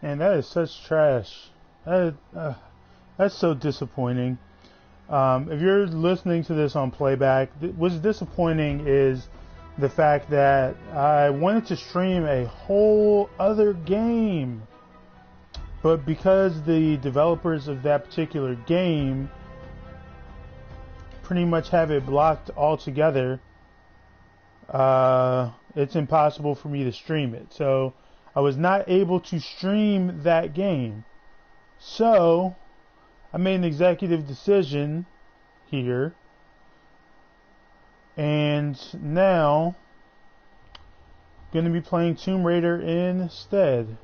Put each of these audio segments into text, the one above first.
And that is such trash. That's so disappointing. If you're listening to this on playback, what's disappointing is the fact that I wanted to stream a whole other game, but because the developers of that particular game pretty much have it blocked altogether, it's impossible for me to stream it. So I was not able to stream that game. So I made an executive decision here, and now I'm going to be playing Tomb Raider instead.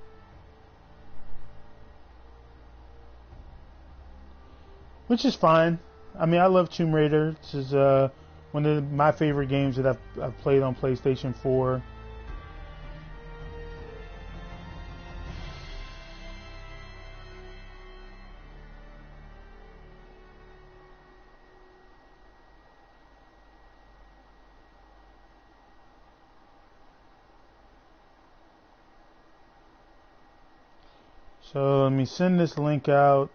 Which is fine. I mean, I love Tomb Raider. This is one of my favorite games that I've played on PlayStation 4. So let me send this link out.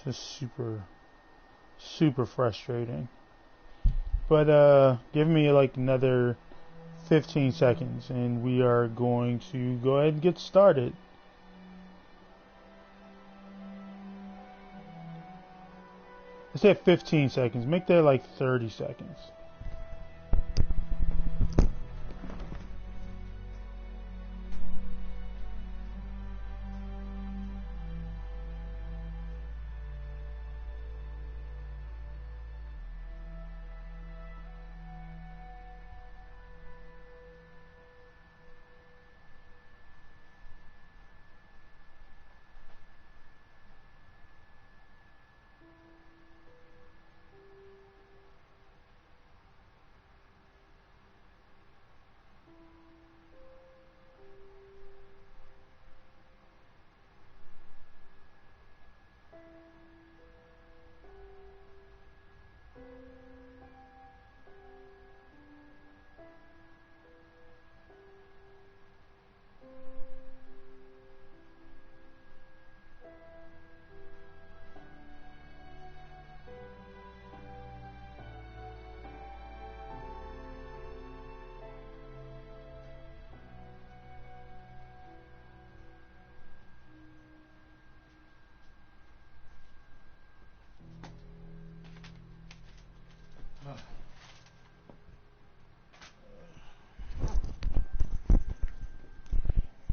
Just super frustrating. But give me like another 15 seconds and we are going to go ahead and get started. I said 15 seconds. Make that like 30 seconds.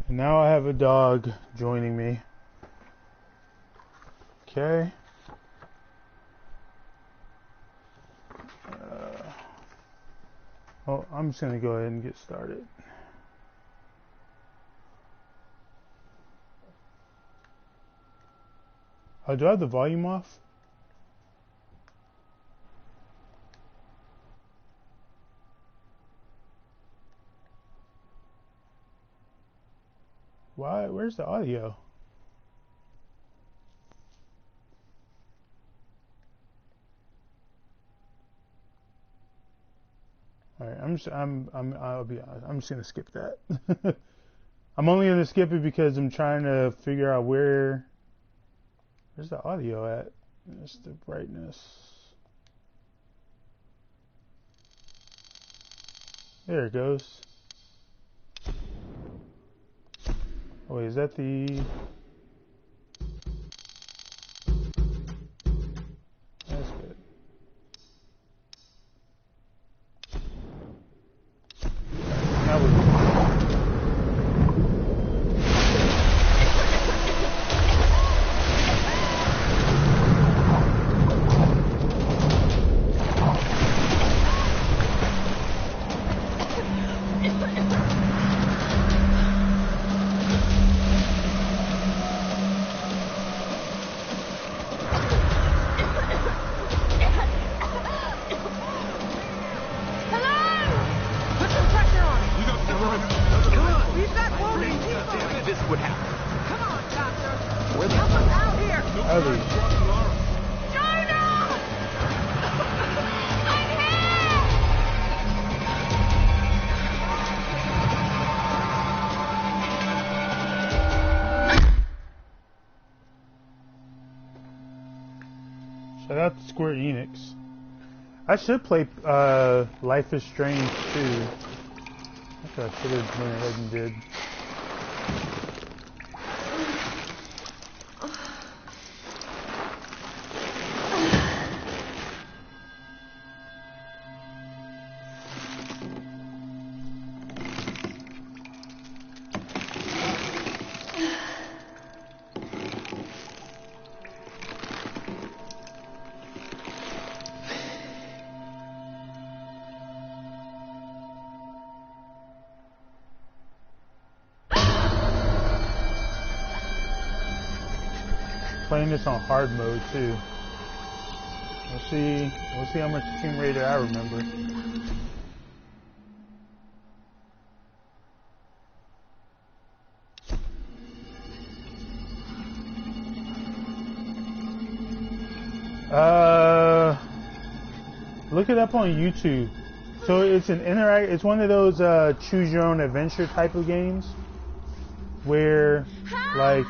Now I have a dog joining me. Okay. Oh, I'm just going to go ahead and get started. Do I have the volume off? Why? Where's the audio? All right, I'll be honest. I'm just gonna skip that. I'm only gonna skip it because I'm trying to figure out where's the audio at. It's the brightness. There it goes. Oh, wait, is that the... That's good. Now we're good. what happened. Come on, doctor. Where the Help us out here. Others. Jonah! I'm Shout out to Square Enix. I should play Life is Strange 2. That's what I should have went ahead and did. Playing this on hard mode too. We'll see how much Tomb Raider I remember. Look it up on YouTube. So it's an it's one of those choose your own adventure type of games where like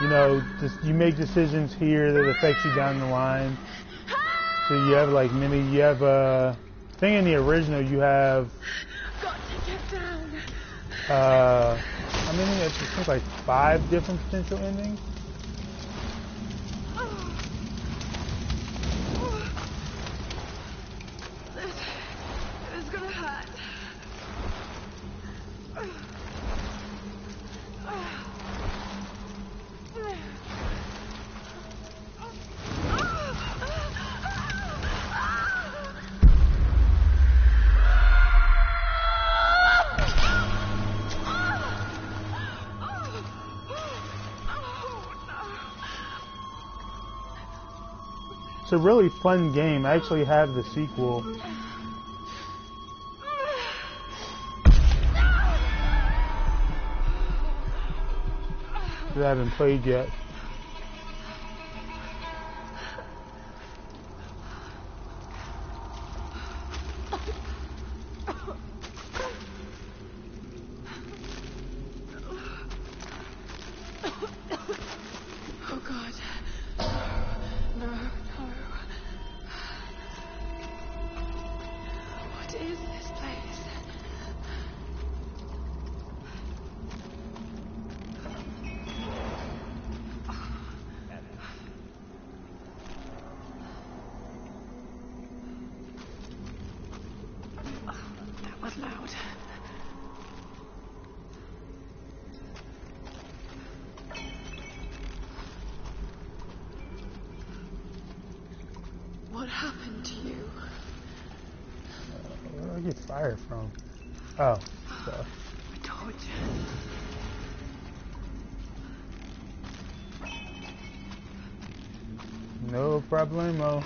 you know, just you make decisions here that affect you down the line. So you have like you have I think in the original you have got to get down. how many? I think like 5 different potential endings. This is gonna hurt. It's a really fun game. I actually have the sequel. That I haven't played yet. Oh God. No, no. What is this place? That was loud. What happened to you? Where do I get fire from? Oh, so. I told you. No problemo.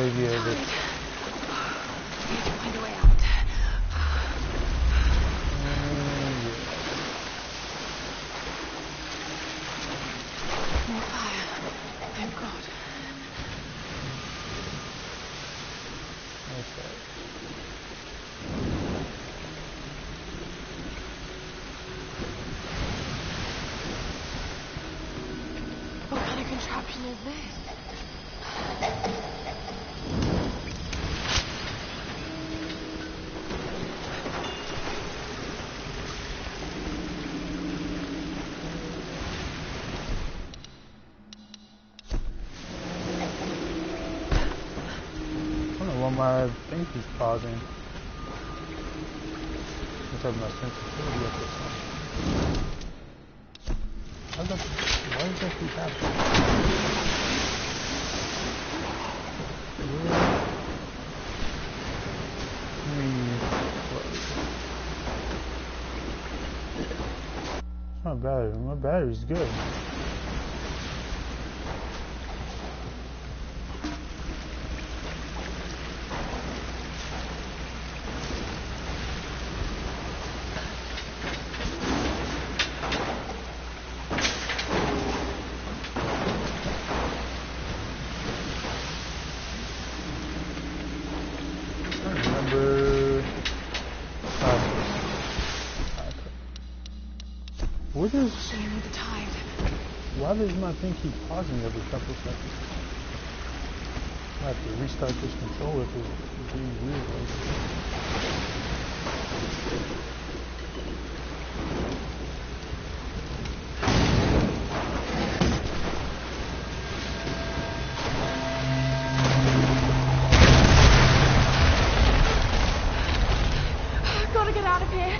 Yeah, Tide. We need to find a way out. More fire. Thank God. Okay. What kind of contraption is this? I don't know why my thing keeps pausing. Let's have my sensitivity up or something. Why does that keep happening? It's not battery. My battery's good. What is... Showing me the tide. Why does my thing keep pausing every couple seconds? I have to restart this controller because it's being weird. I've got to get out of here.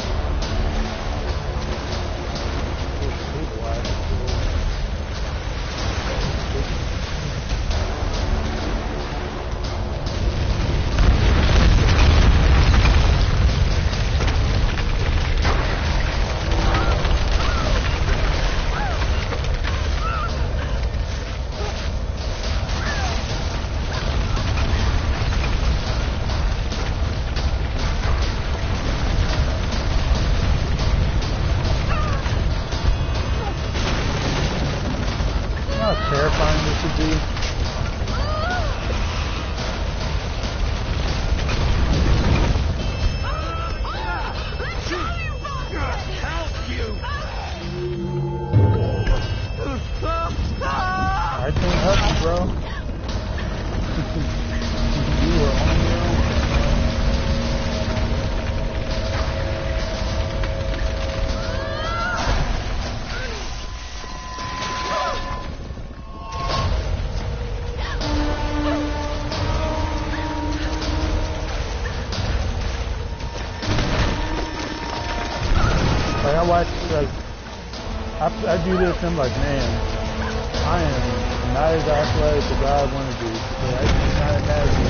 Terrifying this would be. I can't help you, bro. You are on your own. Like I watch, like I do this, and I'm like, man, I am not as athletic as I want to be. So I cannot imagine,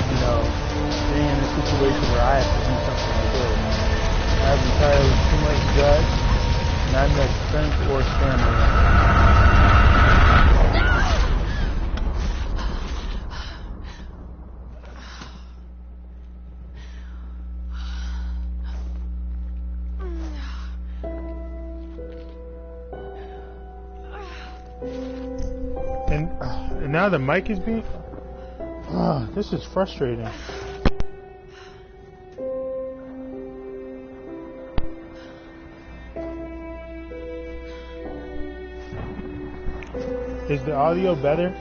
you know, being in a situation where I have to do something like this. I have entirely too much guts, not enough strength or stamina. And now the mic is being... this is frustrating. Is the audio better?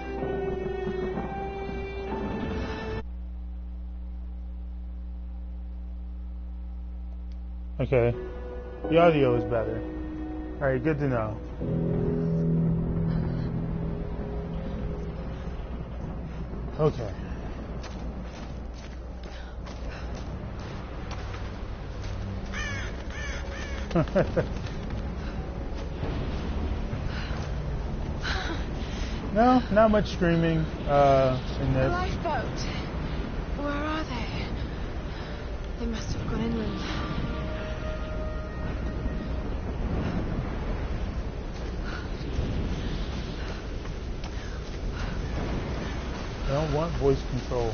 Okay. The audio is better. Alright, good to know. Okay. No, not much screaming in this. Lifeboat. Where are they? They must have gone inland. I don't want voice control.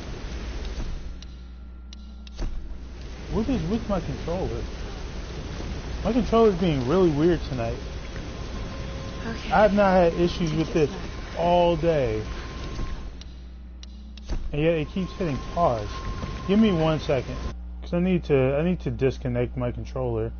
What is with my controller? My controller's being really weird tonight. Okay. I have not had issues with this all day. And yet it keeps hitting pause. Give me 1 second. Because I need to disconnect my controller.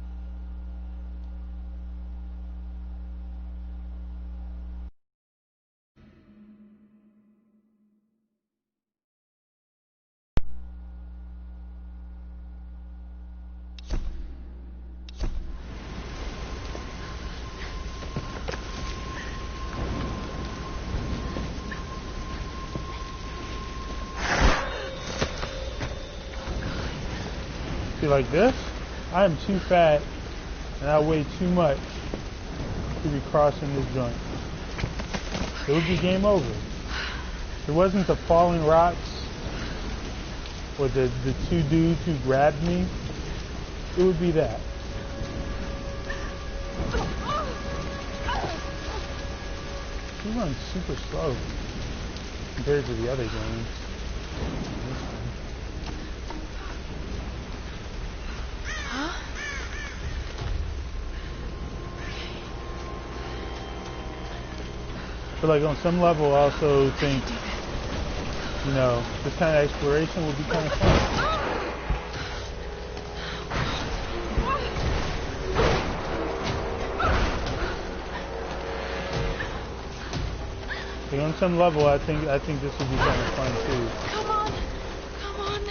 See, like this, I am too fat and I weigh too much to be crossing this joint. It would be game over. If it wasn't the falling rocks or the two dudes who grabbed me, it would be that. He runs super slow compared to the other games. But like on some level, I also think, you know, this kind of exploration would be kind of fun. Like on some level, I think this would be kind of fun too. Come on, come on.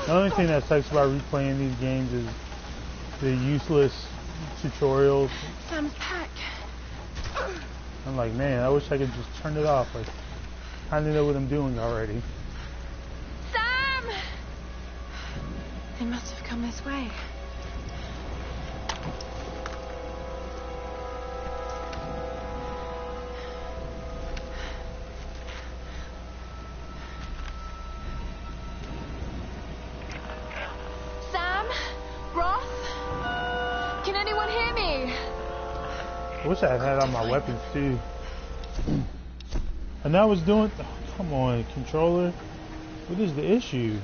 The only thing that sucks about replaying these games is the useless tutorials. Sam's pack. I'm like, man, I wish I could just turn it off. Like, I know what I'm doing already. Sam! They must have come this way. I wish I had on my weapons too. And I was doing. Oh, come on, controller. What is the issue?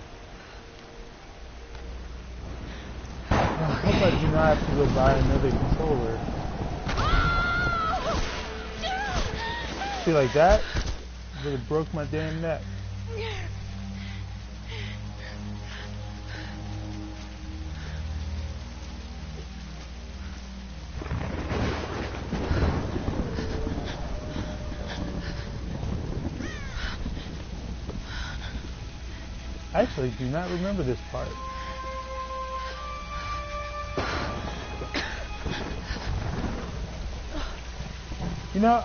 I hope I do not have to go buy another controller. See, like that? Would have broke my damn neck. I actually do not remember this part. You know,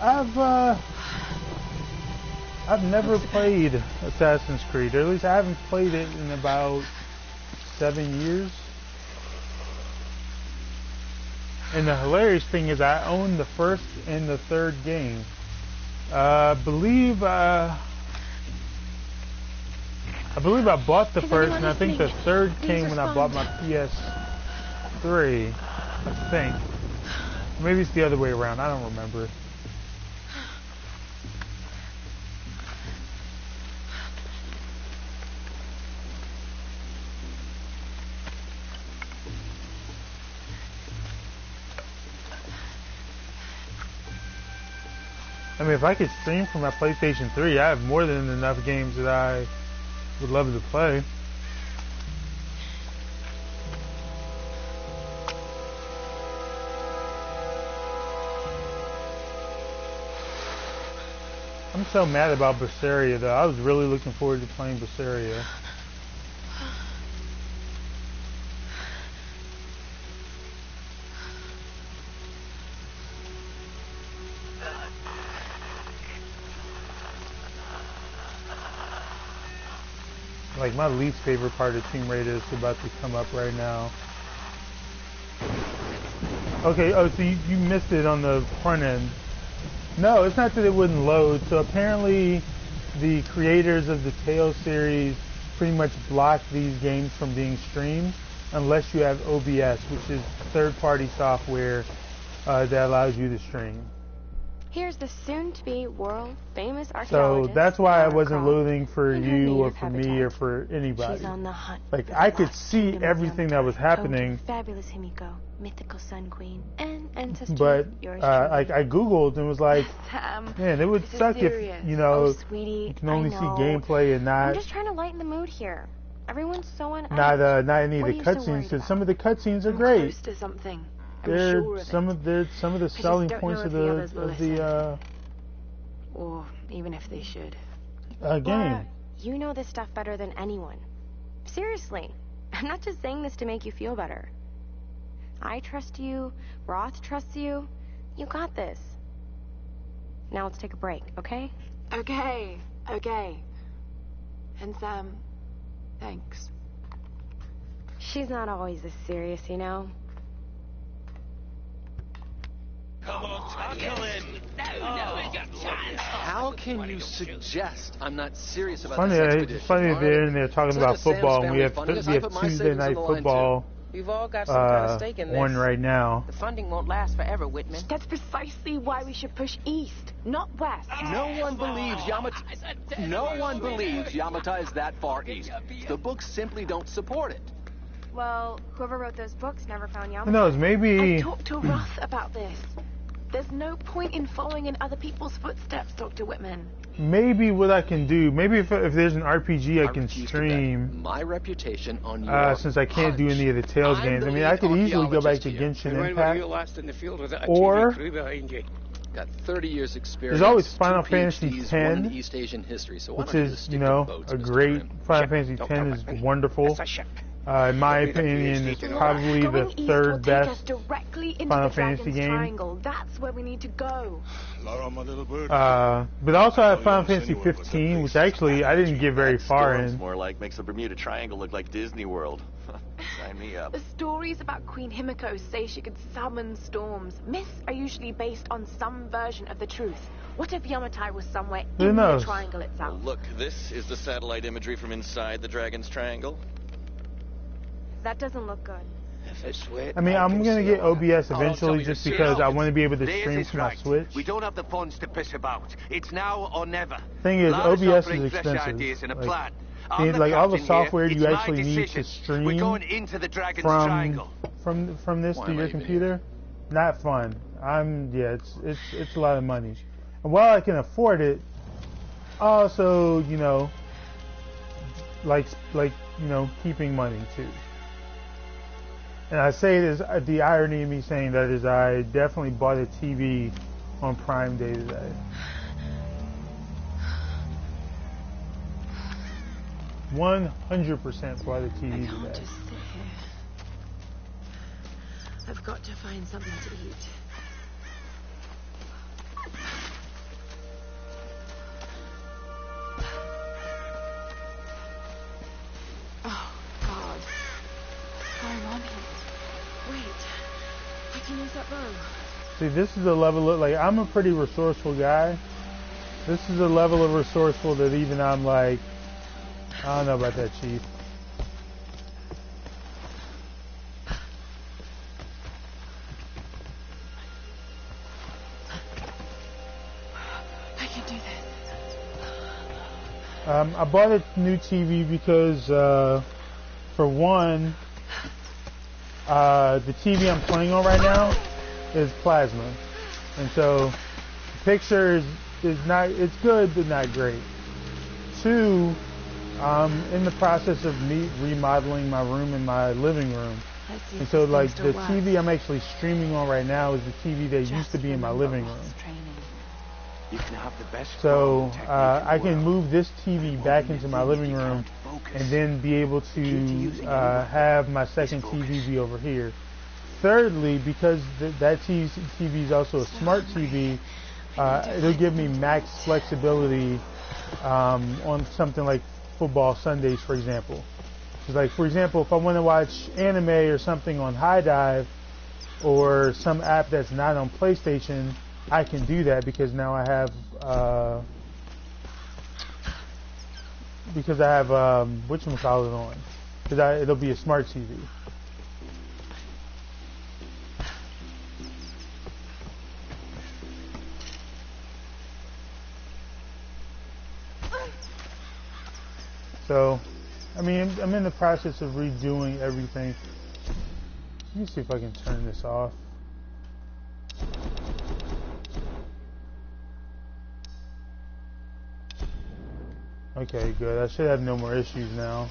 I've never played Assassin's Creed, or at least I haven't played it in about 7 years. And the hilarious thing is I own the first and the third game. I believe I bought the first, and I think the third came when I bought my PS3. I think. Maybe it's the other way around. I don't remember. I mean, if I could stream from my PlayStation 3, I have more than enough games that I would love to play. I'm so mad about Berseria though. I was really looking forward to playing Berseria. Like, my least favorite part of Tomb Raider is about to come up right now. Okay, oh, so you missed it on the front end. No, it's not that it wouldn't load. So apparently the creators of the Tales series pretty much block these games from being streamed unless you have OBS, which is third-party software that allows you to stream. Here's the soon-to-be world-famous So archaeologist. that's why I Lara wasn't Croft, loading for in her you or native for me habitat. or for anybody. She's on the hunt. Like, for the I could lost see kingdom of everything that was Yamatai, home to happening, fabulous Himiko, mythical Sun Queen, and ancestor but yours like, I googled and was like, Sam, man, it would this is suck if, serious. you know, Oh, sweetie, you can only I see know. gameplay and I'm not just trying to lighten the mood here. Everyone's so on edge. not any of What the are you so cutscenes, worried because about? some of the cutscenes are I'm great. close to something. I'm They're sure of some it. of the just selling don't points know of if the others will the Or even if they should. Laura, game. you know this stuff better than anyone. Seriously. I'm not just saying this to make you feel better. I trust you. Roth trusts you. You got this. Now let's take a break, okay? Okay. And Sam, thanks. She's not always this serious, you know? Come on, tackle it. How can you suggest I'm not serious about Funny, this it's expedition? funny Marty? they're in there talking It's about not Sam's football, and we family have funding us. I put my Tuesday savings night on the line, football We've all got some kind of stake in this. on right now. The funding won't last forever, Whitman. That's precisely why we should push east, not west. No one believes Yamata is that far east. The books simply don't support it. Well, whoever wrote those books never found Yamaha. Who knows? I Maybe talked to Roth about this. There's no point in following in other people's footsteps, Dr. Whitman. what I can do. Maybe if there's an RPG I can refuse to bet stream. my reputation on your Since I can't do hunch. any of the Tales I'm games. the I mean, I lead could easily go back archaeologist to here. Genshin Impact. lost in the field with a Or- TV crew behind you. Got 30 years experience. There's always 2 Final Fantasy PhDs, X, 1 in East Asian history. So why which don't you is, just stick you to know, boats, a Mr. great Grimm? Final Fantasy Don't X come is with me. wonderful. It's a ship. In my Maybe the opinion, PhD it's to know probably the Going east will third take us best. directly into Final the Fantasy Dragon's game. Triangle. That's where we need to go. Laura, my little bird. But also I have Final Fantasy 15, which actually I didn't get very far Storm's in. more like makes the Bermuda Triangle look like Disney World. Sign me up. The stories about Queen Himiko say she could summon storms. Myths are usually based on some version of the truth. What if Yamatai was somewhere Who in knows? the triangle itself? Look, this is the satellite imagery from inside the Dragon's Triangle. That doesn't look good. If it's wet, I mean, I'm can gonna see get all that. OBS Oh, I'll eventually tell you just the because I secret. want to be able to Days stream is from my right. Switch. We don't have the funds to piss about. It's now or never. Thing is, Lara's OBS offering is fresh expensive. ideas and a Like, plan. the- I'm the like, all the captain software here. you It's my actually need to decision. We're stream going into the Dragon's from Triangle. from this Why to am I your even computer, not fun. It's a lot of money, and while I can afford it, also keeping money too. And I say this, the irony of me saying that is I definitely bought a TV on Prime Day today. 100% bought a I TV can't today. just sit here. I've got to find something to eat. Oh, God. Oh, Mommy. Wait. I can use that bow. See, this is the level of, I'm a pretty resourceful guy. This is the level of resourceful that even I'm like, I don't know about that, Chief. I can do this. I bought a new TV because, for one, the TV I'm playing on right now is plasma, and so the picture is not, it's good but not great. Two, I'm in the process of remodeling my room and my living room, Let's see and if so this like thing the still TV works. I'm actually streaming on right now is the TV that used Just to be in my remember living room. Roth's training. You can have the best So farming technique in I the can world. move this TV back Only into the my thing living you room can't focus. and then be able Key to to using any weapon have my second is TV focus. be over here. Thirdly, because that TV is also a smart TV, it'll give me max flexibility on something like football Sundays, for example. It's like, for example, if I want to watch anime or something on High Dive or some app that's not on PlayStation, I can do that because now I have whatchamacallit on. Because it'll be a smart TV. So, I mean, I'm in the process of redoing everything. Let me see if I can turn this off. Okay, good. I should have no more issues now.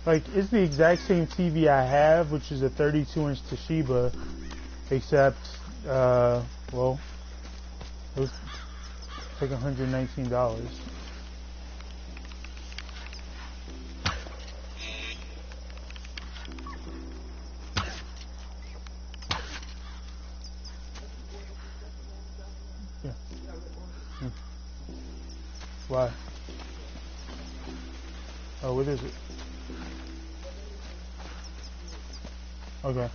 Like, it's the exact same TV I have, which is a 32-inch Toshiba, except, well, it was like $119. Yeah. Why? Oh, what is it? Okay.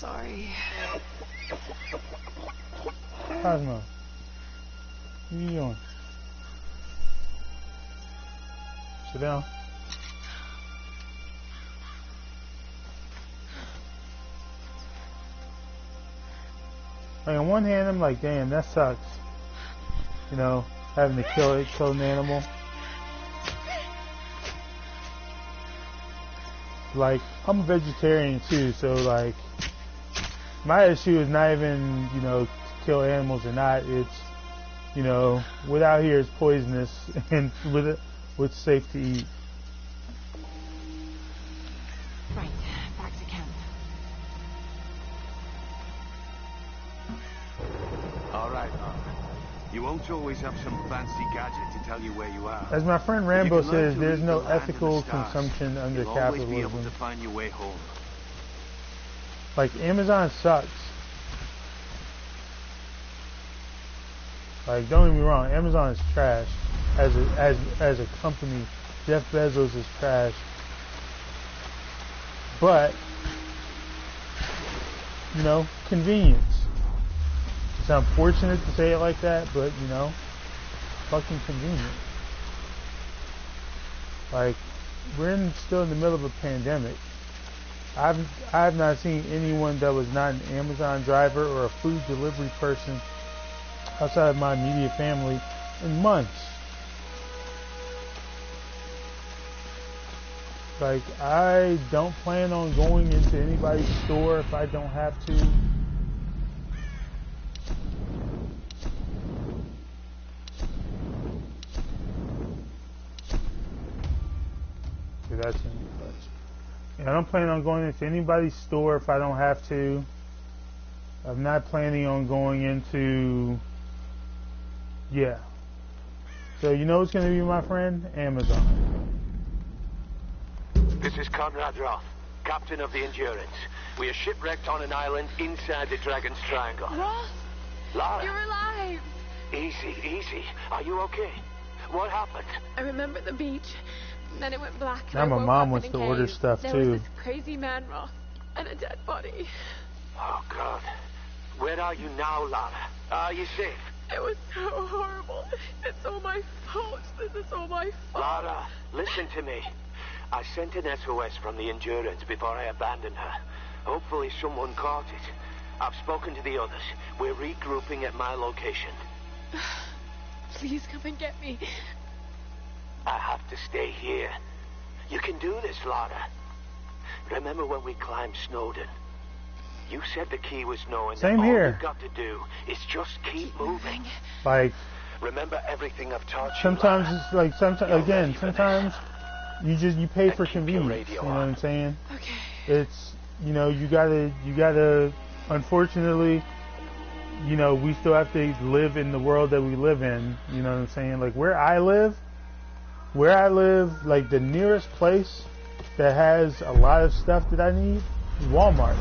Sorry. Cosmo, what are you doing? Sit down. Like, on one hand, I'm like, damn, that sucks. You know, having to kill an animal. Like, I'm a vegetarian too, so like, my issue is not even, you know, to kill animals or not. It's, you know, what out here is poisonous and what's safe to eat. Right, back to camp. All right, you won't always have some fancy gadget to tell you where you are. As my friend Rambo says, there's no read the land and ethical the stars. consumption under You'll always be able capitalism. to find your way home. Like, Amazon sucks. Like, don't get me wrong, Amazon is trash. As a company, Jeff Bezos is trash. But, you know, convenience. It's unfortunate to say it like that, but, you know, fucking convenient. Like, we're still in the middle of a pandemic. I've not seen anyone that was not an Amazon driver or a food delivery person outside of my immediate family in months. Like, I don't plan on going into anybody's store if I don't have to. Okay, that's in the clutch. I don't plan on going into anybody's store if I don't have to. I'm not planning on going into... Yeah. So you know what's going to be my friend? Amazon. This is Conrad Roth, captain of the Endurance. We are shipwrecked on an island inside the Dragon's Triangle. Roth! Lara, You're alive! easy, easy. Are you okay? What happened? I remember the beach. Then it went black. Now And I my woke mom up wants in to a order cave. stuff there too. was this crazy man, Roth, and a dead body. Oh, God. Where are you now, Lara? Are you safe? It was so horrible. It's all my fault. This is all my fault. Lara, listen to me. I sent an SOS from the Endurance before I abandoned her. Hopefully someone caught it. I've spoken to the others. We're regrouping at my location. Please come and get me. I have to stay here. You can do this, Lara. Remember when we climbed Snowden? You said the key was knowing Same that all here. you've got to do is just keep moving. Like, Remember everything I've taught you. sometimes lad. it's like, sometimes you pay for And keep your convenience. You radio know what on. I'm saying? Okay. It's, you gotta, unfortunately, we still have to live in the world that we live in. You know what I'm saying? Like, where I live, like, the nearest place that has a lot of stuff that I need is Walmart.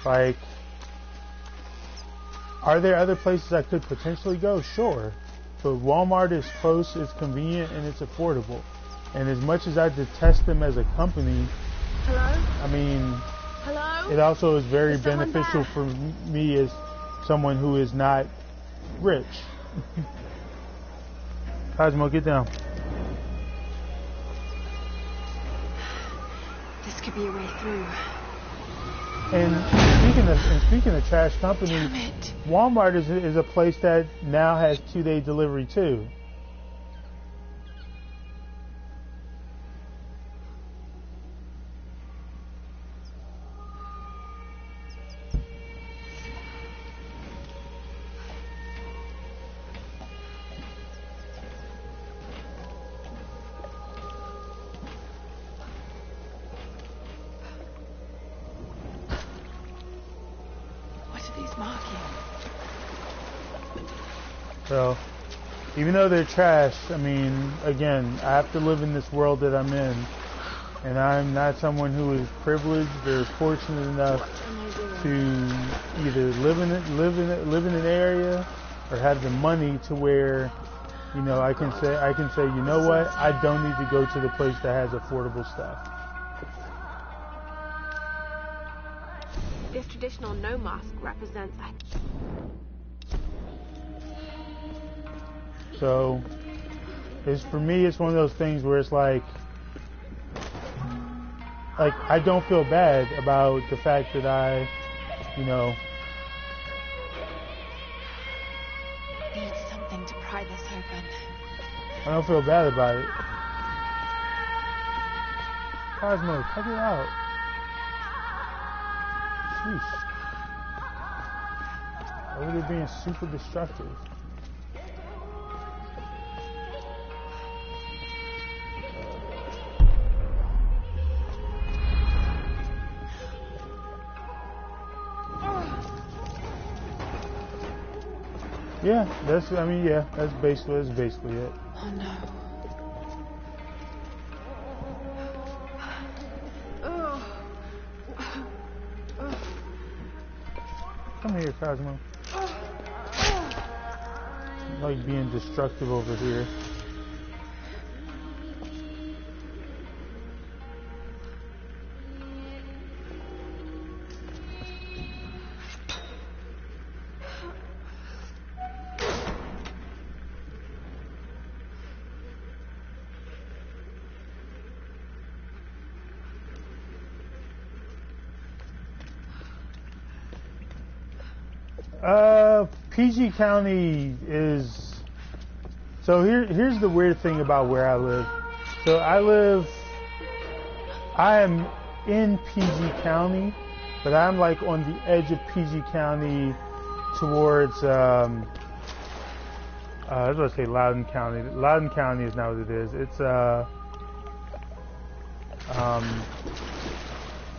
Like, are there other places I could potentially go? Sure. But Walmart is close, it's convenient, and it's affordable. And as much as I detest them as a company, Hello? I mean, Hello? it also is very Is someone beneficial there? for me as someone who is not rich. Cosmo, get down. This could be a way through. And speaking of trash companies, Damn it. Walmart is a place that now has 2-day delivery too. What are these markings? So, even though they're trash, I mean, again, I have to live in this world that I'm in, and I'm not someone who is privileged or fortunate enough to either live in an area or have the money to where, I can say, you know what, I don't need to go to the place that has affordable stuff. This traditional no mask represents... So, for me, it's one of those things where it's like I don't feel bad about the fact that I, Need something to pry this open. I don't feel bad about it. Cosmo, cut it out. Sheesh. Over there being super destructive. Yeah, that's basically it. Oh no. Come here, Cosmo. Like being destructive over here. PG County is... So here's the weird thing about where I live. So I am in PG County, but I'm like on the edge of PG County towards, I was going to say Loudoun County. Loudoun County is not what it is. It's, gosh,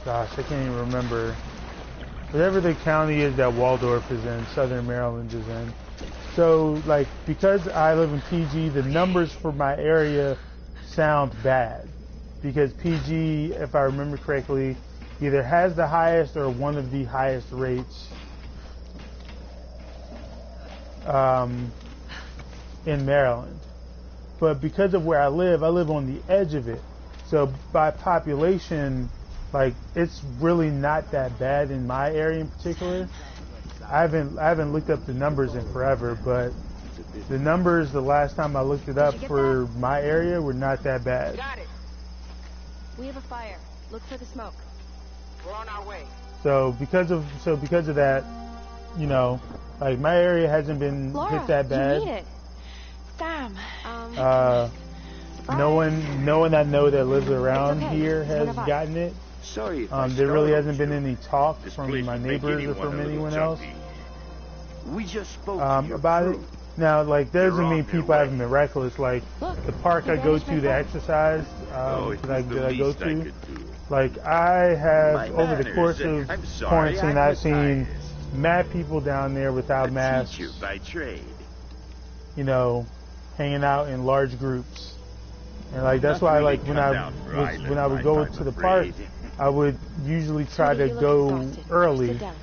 I can't even remember. Whatever the county is that Waldorf is in, Southern Maryland is in. So, like, because I live in PG, the numbers for my area sound bad. Because PG, if I remember correctly, either has the highest or one of the highest rates in Maryland. But because of where I live on the edge of it. So by population, like, it's really not that bad in my area in particular. I haven't looked up the numbers in forever, but the numbers the last time I looked it up for my area were not that bad. Got it. We have a fire. Look for the smoke. We're on our way. So because of that, like, my area hasn't been Laura, hit that bad. you need it. Damn. No one I know that lives around It's okay. here It's has one of us. gotten it. Sorry if I There really startled hasn't been you. any talk This from place my would make neighbors or anyone from a little anyone else jumpy. We just spoke to your about it. crew. Now, like, doesn't They're on mean their people haven't way. been reckless. Like, Look, the park I go to to exercise, Oh, it that was the I go least I to, could do. like, I have, My over the manners, course of I'm sorry, quarantine, I'm I've seen Matthias, mad people down there without a masks, teacher by trade. you know, hanging out in large groups. And, like, that's why, like, when I would go to the park, I would usually try to Sweetie, you look go exhausted. early. Sit down.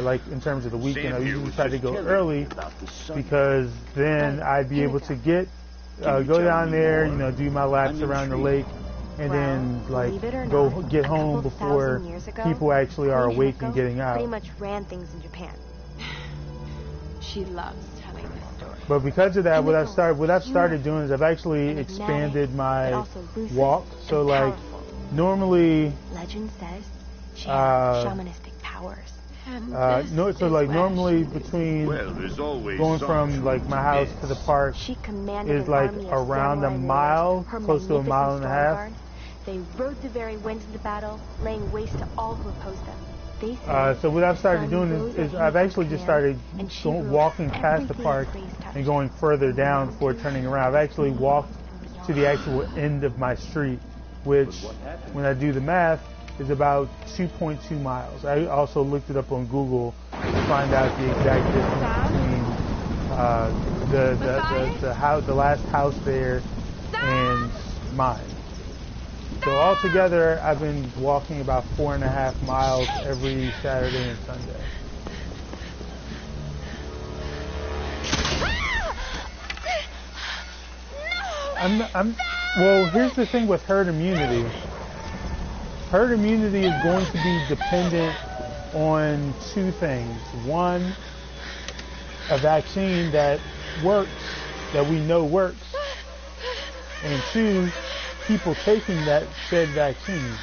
Like in terms of the weekend, I Sam here usually was try to just go telling early me about the sun. because then Right. I'd be Here able we to go. get Can you go tell down me there, more? you know, do my laps I'm around the intrigued. lake, and Well, then like believe it or go not, get a home couple before thousand years ago, people actually are Queen awake Himiko and getting out. pretty much ran things in Japan. She loves telling this story. But because of that, what I've Himiko, started doing is I've actually enigmatic, expanded but my also lucid walk. So and like powerful. normally, Legend says she Uh, has shamanistic powers. And no, this so is like where normally she between Well, there's always going some from truth like my house to the park She commanded is an like army of around a samurai mile, warriors, her close to a mile and a magnificent half. storm guard. They rode the very winds of the battle, laying waste to all who opposed them. They So what I've started sun doing rose is at I've actually just started command, and she going, ruled walking past the everything park her gaze touched. and going further down before turning around. I've actually walked to the actual end of my street, which, when I do the math, is about 2.2 miles. I also looked it up on Google to find out the exact distance between the last house there and mine. So altogether, I've been walking about 4.5 miles every Saturday and Sunday. Well, here's the thing with herd immunity. Herd immunity is going to be dependent on two things. One, a vaccine that works, that we know works. And two, people taking that said vaccine.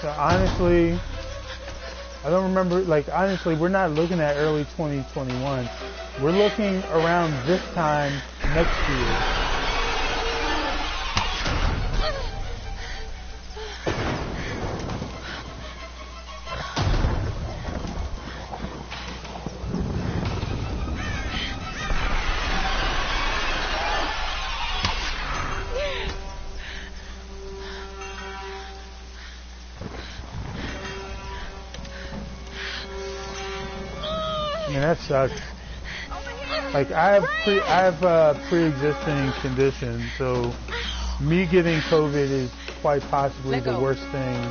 So honestly, I don't remember, like, honestly, we're not looking at early 2021. We're looking around this time next year. Man, that sucks. Like I have pre-existing condition, so me getting COVID is quite possibly the worst thing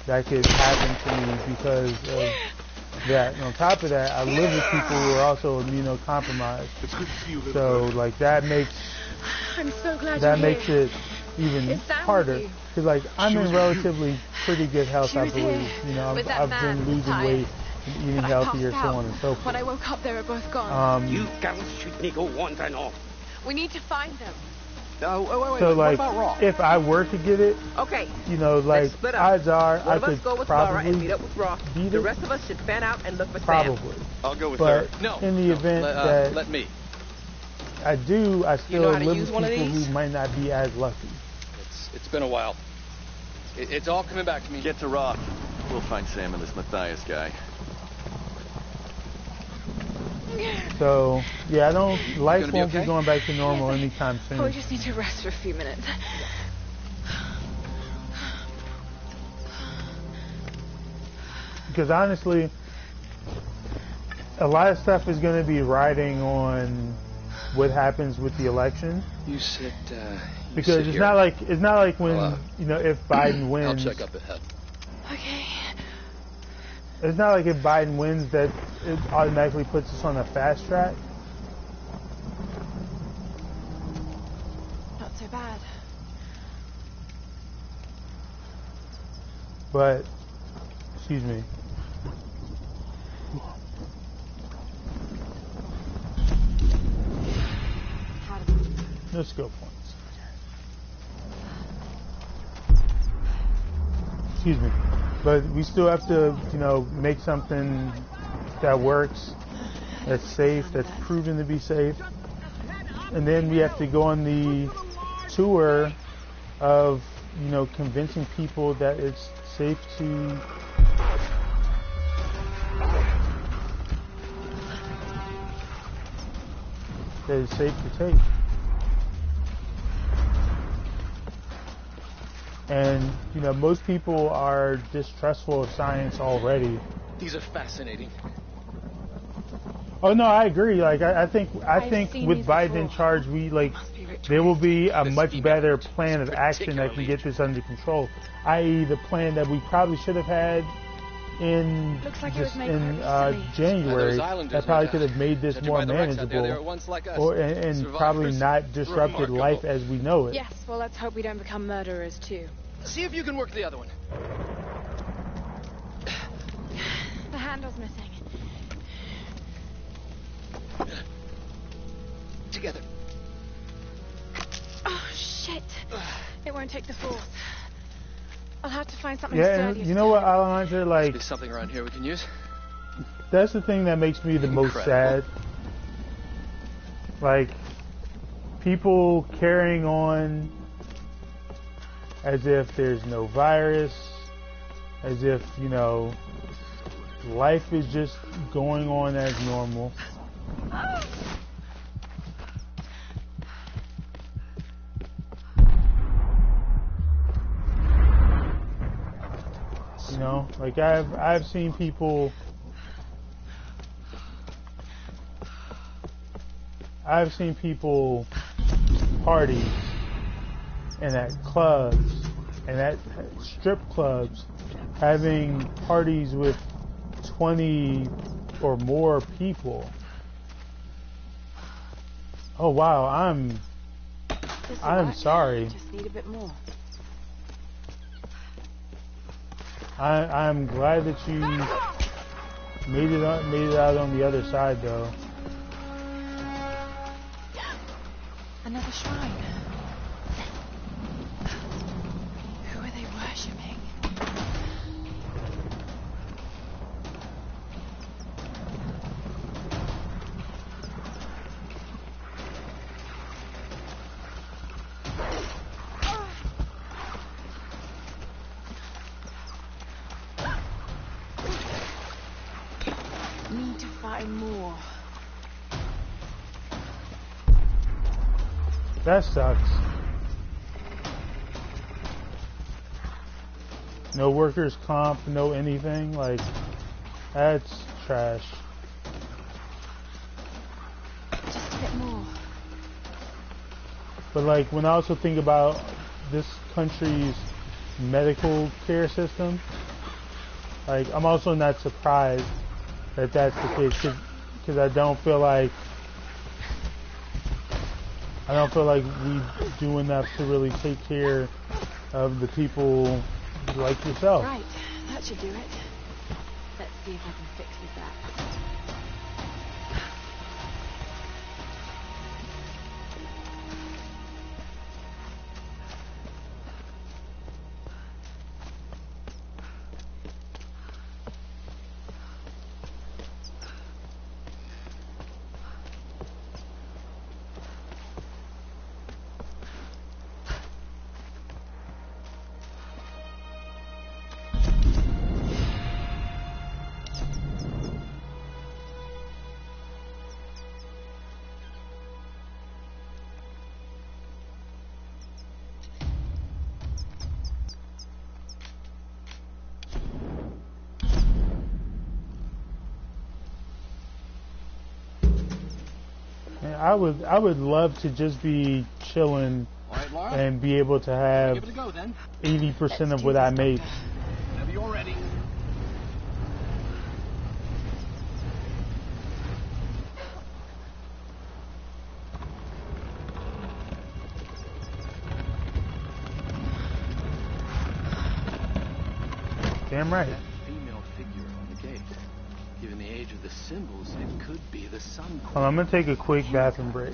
that could happen to me because of that. And on top of that, I live with people who are also immunocompromised. So like that makes I'm so glad you're makes here. it even Is Sam harder. with you? Because like I'm in relatively pretty good health, She I was believe. here You know, with that I've man, been losing Matthias. weight and eating But I healthier, passed so out. on and so forth. When I woke up, they were both gone. You girls should me go wandering off. We need to find them. Wait, So what like, about Roth? if I were to get it, Okay, you know, like let's split up. odds are One I of us could go with Laura and probably meet up with Roth. beat The it. rest of us should fan out and look for Sam. Probably. I'll go with But her. No. in the event that Let me. I do, I still know how to live use with one of people these? who might not be as lucky. It's been a while. It's all coming back to me. Get to Roth. We'll find Sam and this Matthias guy. So yeah, life gonna be won't be okay? going back to normal anytime We soon. just need to rest for a few minutes. Because honestly, a lot of stuff is going to be riding on what happens with the election. You sit. Because it's not like when you know if Biden I'll wins. check up ahead. Okay. It's not like if Biden wins that it automatically puts us on a fast track. Not so bad. But, excuse me. How to No skill points. Excuse me. But we still have to, you know, make something that works, that's safe, that's proven to be safe. And then we have to go on the tour of, you know, convincing people that it's safe to take. And, you know, most people are distrustful of science already. These are fascinating. Oh no, I agree. Like I think with Biden in charge, there will be a much better plan of action that can get this under control. I.e., the plan that we probably should have had in January that probably could have made this more manageable, and probably not disrupted life as we know it. Yes, well, let's hope we don't become murderers too. See if you can work the other one. The handle's missing. Together. Oh shit! It won't take the force. I'll have to find something Yeah, sturdier. and you know what, Alejandra, like, There's something around here we can use. that's the thing that makes me the most sad. Like, people carrying on as if there's no virus, as if, you know, life is just going on as normal. You know, like I've seen people party and at clubs and at strip clubs having parties with 20 or more people. Oh wow, I'm sorry. Just need a bit more. I'm glad that you made it out on the other side, though. Another shrine. Who are they worshipping? Need to find more. That sucks. No workers' comp, no anything. Like, that's trash. Just a bit more. But like, when I also think about this country's medical care system, like, I'm also not surprised that that's the case, because I don't feel like we do enough to really take care of the people like yourself. Right, that should do it. Let's see if I can fix with that. I would love to just be chilling and be able to have 80% of what I make. Whenever you're ready. Damn right. That female figure on the gate. Given the age of the symbols, it could be the sun. Hold on, I'm gonna take a quick bathroom break.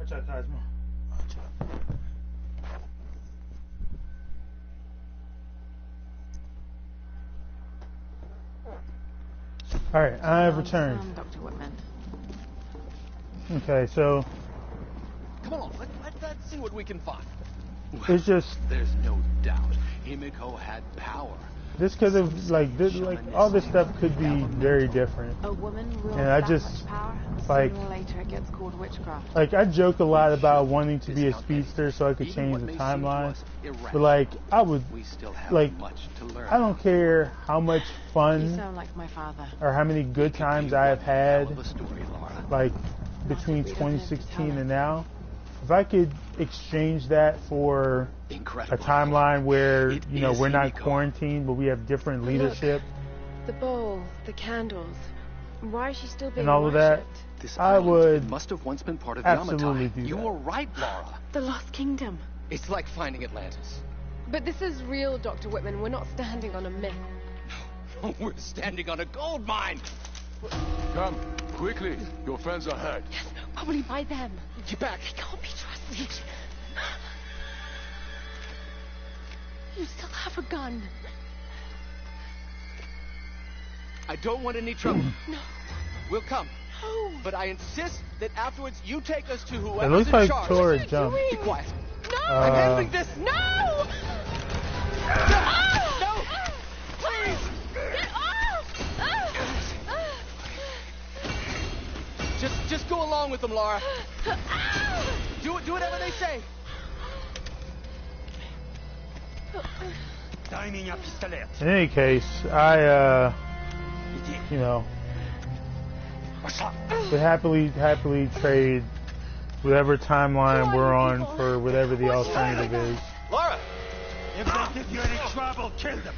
Watch out, Cosmo. Watch out. Alright, I have returned. Dr. Whitman. Okay, so Come on, let's see what we can find. it's just There's no doubt Himiko had power. this could have like all this stuff could be very different. A woman wields And I that just much power, like sooner or later it gets called witchcraft. like I joke a lot about wanting to be a speedster so I could change the timeline. But like I would We still have like much to learn. I don't care how much You fun sound like my father. or how many good times I have had Tell the story, Laura. like between 2016 and now. If I could exchange that for Incredible. a timeline where, It you know, is we're not Himiko. quarantined, but we have different leadership The bowl, the candles. Why is she still being and all of that, worshipped? This I island would must have once been part of absolutely Yamatai. do You that. were right, Laura. The Lost Kingdom. It's like finding Atlantis. But this is real, Dr. Whitman. We're not standing on a myth. We're standing on a gold mine. Come, quickly. Your friends are hurt. Yes, probably by them. Get back. They can't be trusted. You still have a gun. I don't want any trouble. No. We'll come. No. But I insist that afterwards you take us to It whoever's looks in like charge. Tora jumped. Be quiet. No. I'm handling this. No. No! Please! Just go along with them, Laura. Do whatever they say. In any case, I you know, would happily trade whatever timeline we're on for whatever the alternative is. Laura! If they give you any trouble, kill them.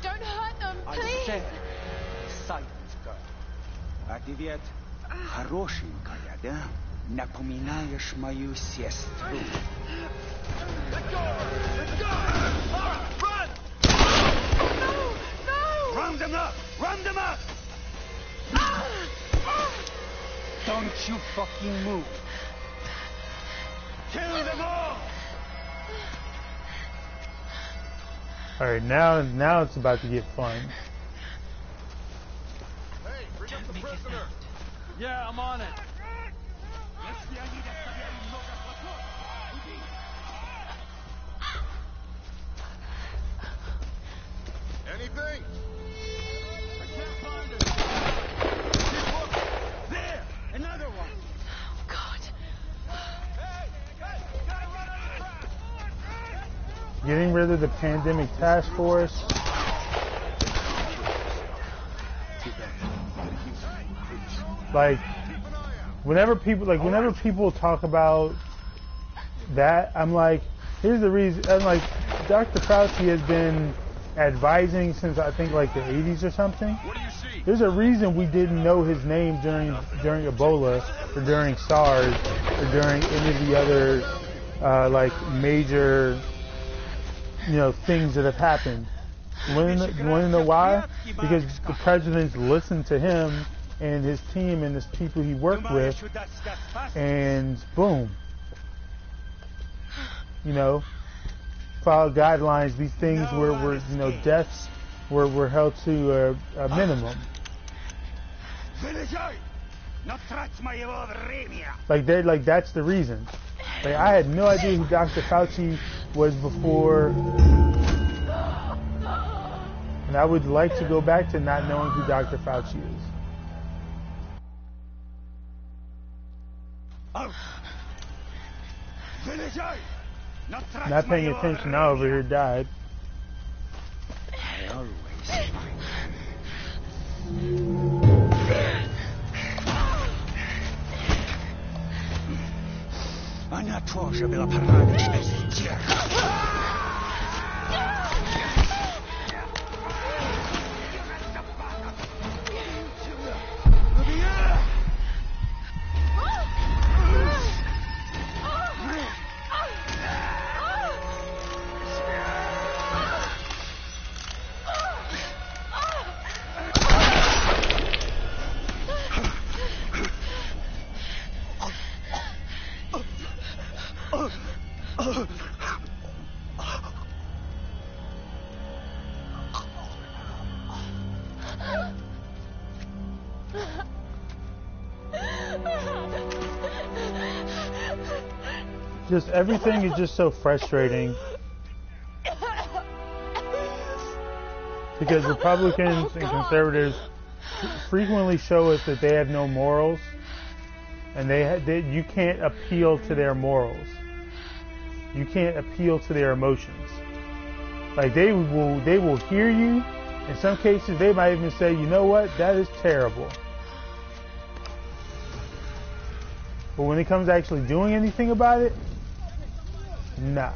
Don't hurt them, I please. said, silence, girl. А ты ведь хорошенькая, да? Напоминаешь мою сестру. Let go! Let go! Laura, run! No. No. Round them up! Round them up! Don't you fucking move. Kill them all! All right, now it's about to get fun. Hey, bring up the prisoner. Yeah, I'm on it. Anything? I can't find it. Keep looking. There! Another one! Oh, God. Getting rid of the pandemic task force. Like, whenever people talk about that, I'm like, here's the reason. I'm like, Dr. Fauci has been advising since I think like the 80s or something. What do you see? There's a reason we didn't know his name during Ebola or during SARS or during any of the other like major, you know, things that have happened. Want to know why? Because the presidents listened to him and his team and his people he worked with, and boom, you know, followed guidelines. These things were you know, deaths were held to a minimum. Like that's the reason. Like I had no idea who Dr. Fauci was before, and I would like to go back to not knowing who Dr. Fauci is. Not paying attention now over here died. I always find Она тоже была порядочной стервой. Just everything is just so frustrating. Because Republicans and conservatives frequently show us that they have no morals, and you can't appeal to their morals. You can't appeal to their emotions. Like they will hear you. In some cases, they might even say, "You know what? That is terrible." But when it comes to actually doing anything about it, nah.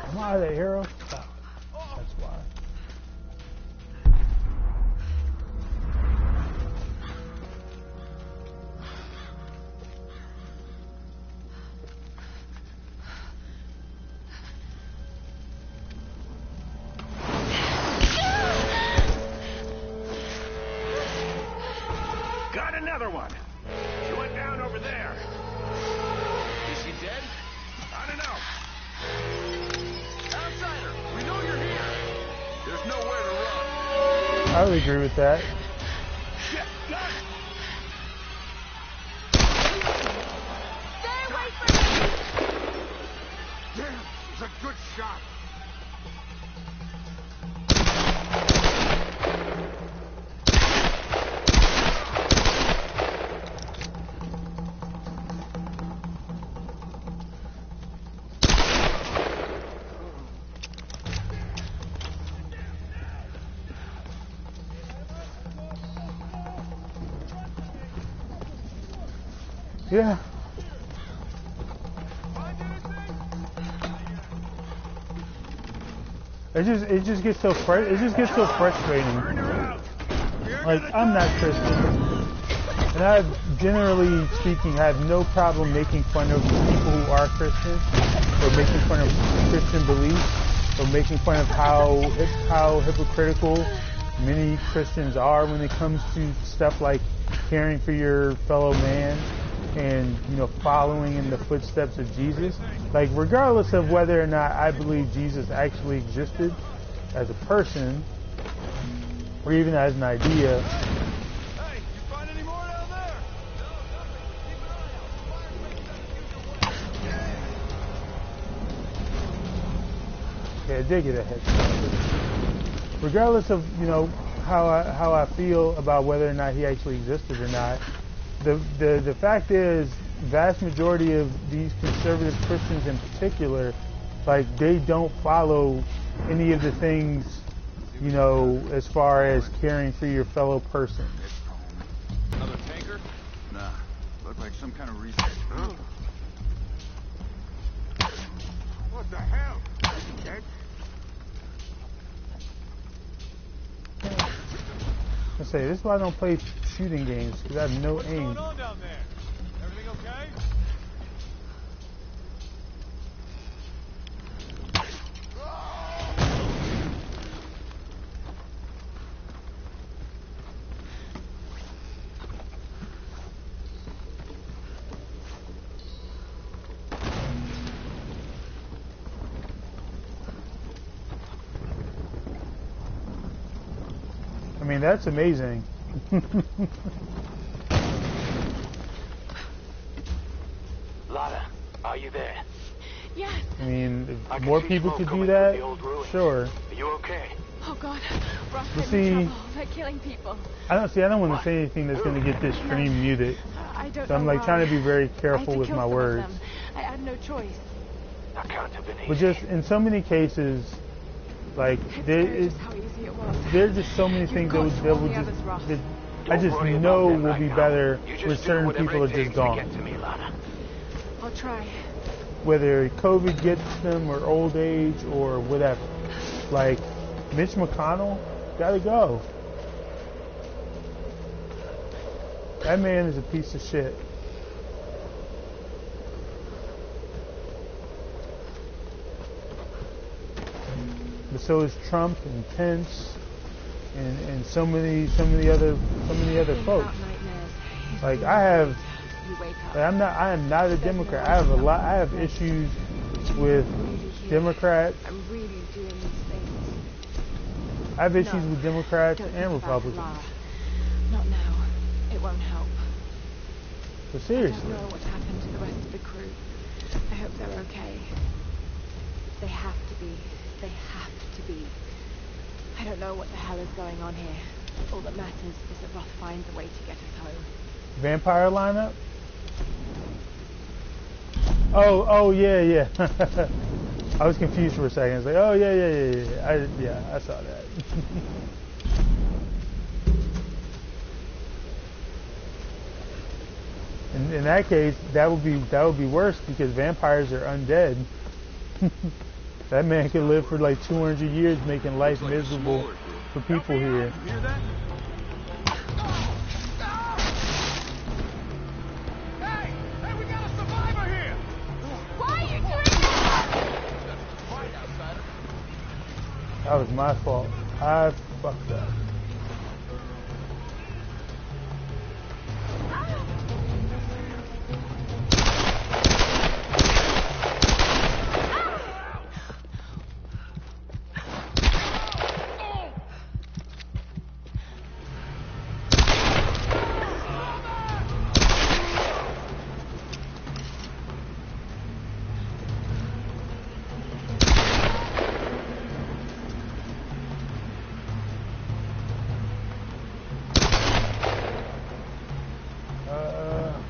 Am I the hero? Oh, that's why. Got another one. She went down over there. Is she dead? I don't know. Outsider, we know you're here. There's nowhere to run. I would agree with that. Shit, gun! Stay away from me! Damn, it's a good shot. Yeah. It just gets so frustrating. Like, I'm not Christian, and I, generally speaking, I have no problem making fun of people who are Christian, or making fun of Christian beliefs, or making fun of how hypocritical many Christians are when it comes to stuff like caring for your fellow man and, you know, following in the footsteps of Jesus. Like, regardless of whether or not I believe Jesus actually existed as a person or even as an idea. Hey, you find any more down there? Yeah, I did get a head start. Regardless of, you know, how I feel about whether or not he actually existed or not, the fact is, vast majority of these conservative Christians in particular, like, they don't follow any of the things, you know, as far as caring for your fellow person. Another tanker? Nah, looked like some kind of research. What the hell? Dead? I say, this is why I don't play shooting games, because I have no aim. What's going on down there? Everything okay? I mean, that's amazing. Lara, are you there? Yes. I mean, if I can more see people smoke could do coming that, from the old ruins. sure. Are you okay? Oh God, Ross, You I'm see- in trouble. They're killing people. I don't want to say anything that's going to get this stream muted. I don't So I'm know like why. trying to be very I had careful to with kill my some of words. them. I had no choice. That can't have been easy. But just in so many cases, like It's there scary is, just how easy it was. there's just so many You've things got that to warn would the just, others, Ross. that I just worry about know them will right be now. better You just when do certain whatever people are it takes just to gone. get to me, Lara. I'll try. Whether COVID gets them or old age or whatever. Like Mitch McConnell, gotta go. That man is a piece of shit. so is Trump and Pence and so many other folks. Like I am not a Democrat. I have issues with Democrats. I have issues with Democrats and Republicans. Not now. It won't help. But seriously. I don't know what's happened to the rest of the crew. I hope they're okay. They have to be. They have to be. I don't know what the hell is going on here. All that matters is that Roth finds a way to get us home. Vampire lineup? Oh, yeah. I was confused for a second. I was like, oh, yeah. I saw that. In that case, that would be worse because vampires are undead. That man could live for like 200 years, making life miserable for people here. Hear that? Hey, we got a survivor here! Why are you doing that? That was my fault. I fucked up.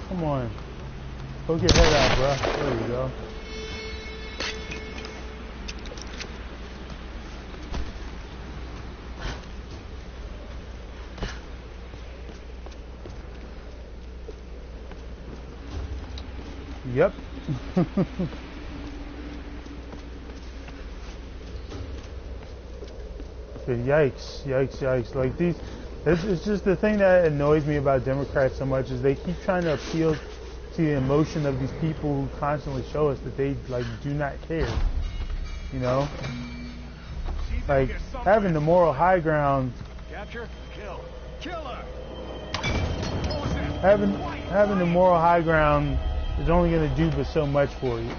Come on. Poke your head out, bro. There you go. Yep. But yikes. Like these, it's just the thing that annoys me about Democrats so much is they keep trying to appeal to the emotion of these people who constantly show us that they like do not care. You know? Like having the moral high ground. Capture, kill, killer. Having the moral high ground is only going to do but so much for you.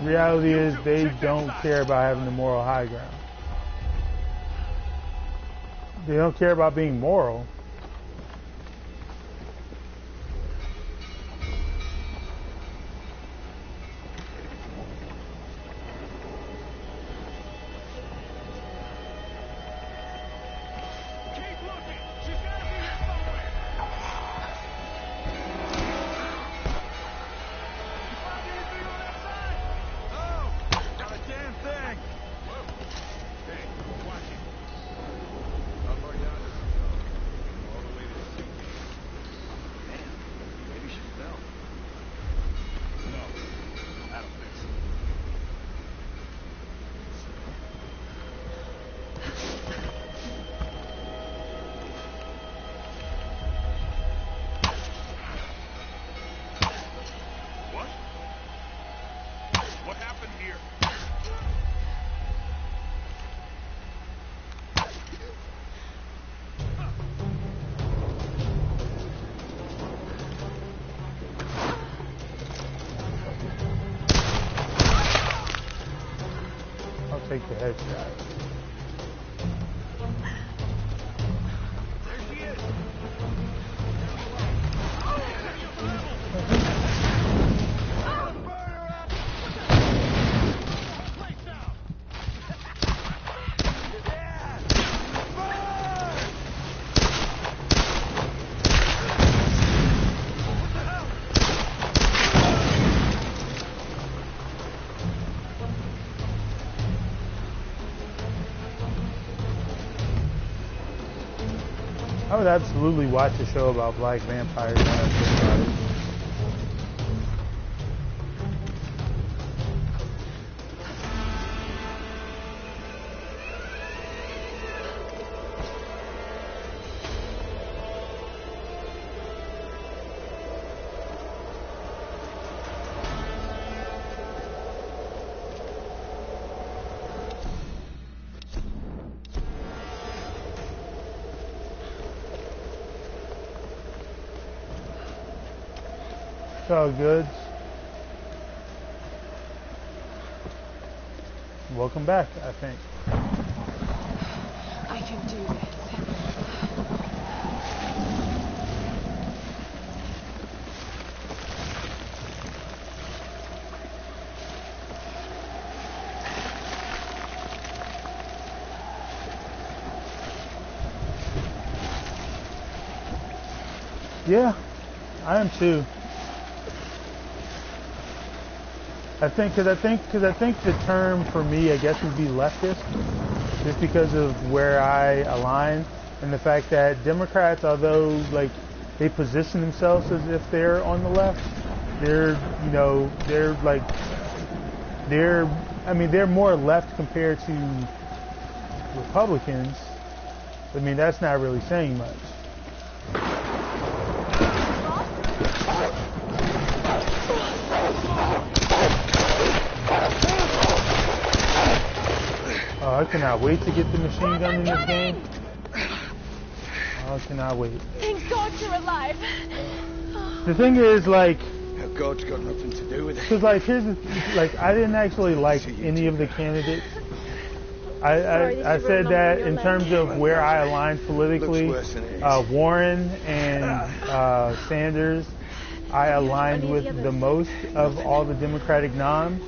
The reality is they don't care about having the moral high ground. They don't care about being moral. Take the headshot. There she is. I would absolutely watch a show about black vampires. When I think about it. It's all good. Welcome back, I think. I can do this. Yeah, I am too. I think the term for me, I guess, would be leftist, just because of where I align, and the fact that Democrats, although like they position themselves as if they're on the left, they're more left compared to Republicans. I mean, that's not really saying much. Oh, I cannot wait to get the machine gun in this game. Oh, I cannot wait. Thank God you're alive. The thing is, like, God's got nothing to do with it. because like I didn't actually like any of the candidates. I said that in terms of where I aligned politically, Warren and Sanders, I aligned with the most of all the Democratic noms.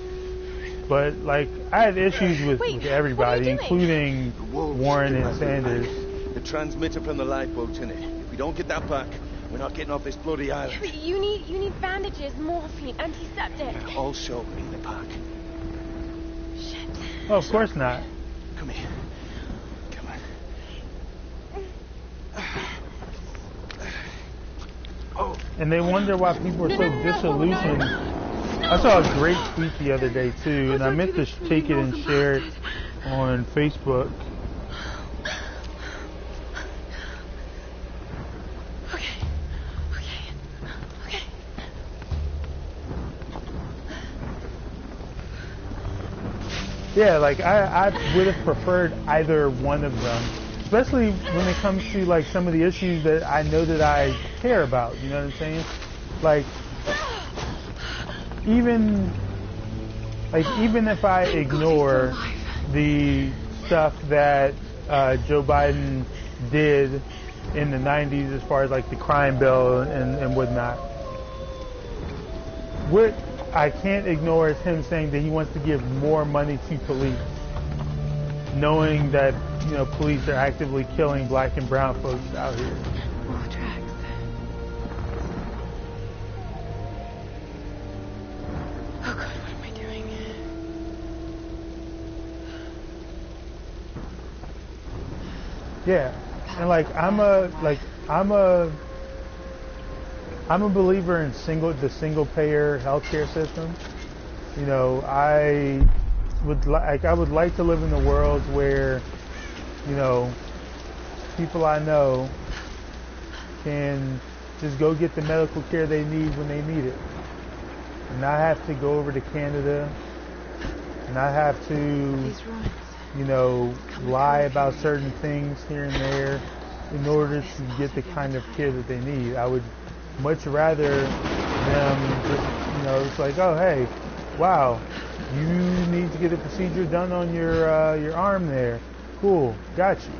But like, I had issues with everybody, including Warren and Sanders. The transmitter from the lifeboat's in it. If we don't get that back, we're not getting off this bloody island. But you need bandages, morphine, antiseptic. I also need a pack. Shit. Oh, of course not. Come here. Come on. Oh. And they wonder why people are so disillusioned. I saw a great tweet the other day too, and I meant to take it and share it on Facebook. Okay. Yeah, like I would have preferred either one of them, especially when it comes to like some of the issues that I know that I care about. You know what I'm saying? Like, even if I ignore the stuff that Joe Biden did in the 90s as far as like the crime bill and whatnot, what I can't ignore is him saying that he wants to give more money to police, knowing that, you know, police are actively killing black and brown folks out here. More tracks. Oh God, what am I doing? Yeah, and like I'm a believer in the single payer healthcare system. You know, I would like to live in a world where, you know, people I know can just go get the medical care they need when they need it, and not have to go over to Canada, not have to, you know, lie about certain things here and there in order to get the kind of care that they need. I would much rather them just, you know, it's like, oh hey, wow, you need to get a procedure done on your arm there. Cool, got you.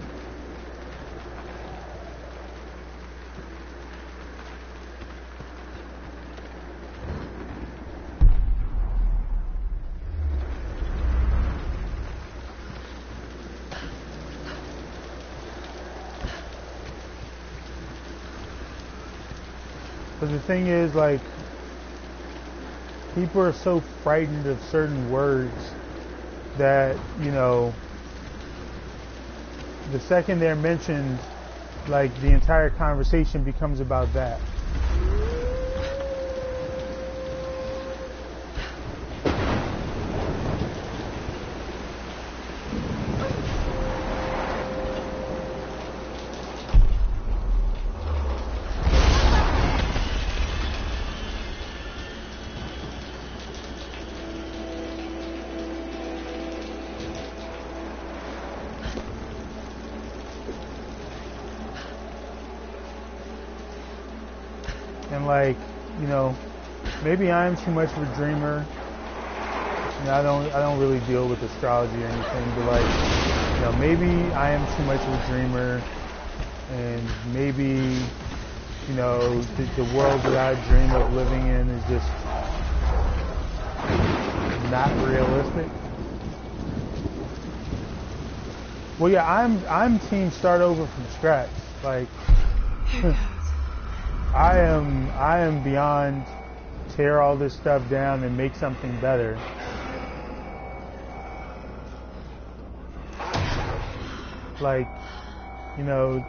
But the thing is, like, people are so frightened of certain words that, you know, the second they're mentioned, like, the entire conversation becomes about that. And like, you know, maybe I'm too much of a dreamer. You know, I don't really deal with astrology or anything, but like, you know, maybe I am too much of a dreamer, and maybe, you know, the world that I dream of living in is just not realistic. Well, yeah, I'm team start over from scratch. Like, I am beyond tear all this stuff down and make something better. Like, you know,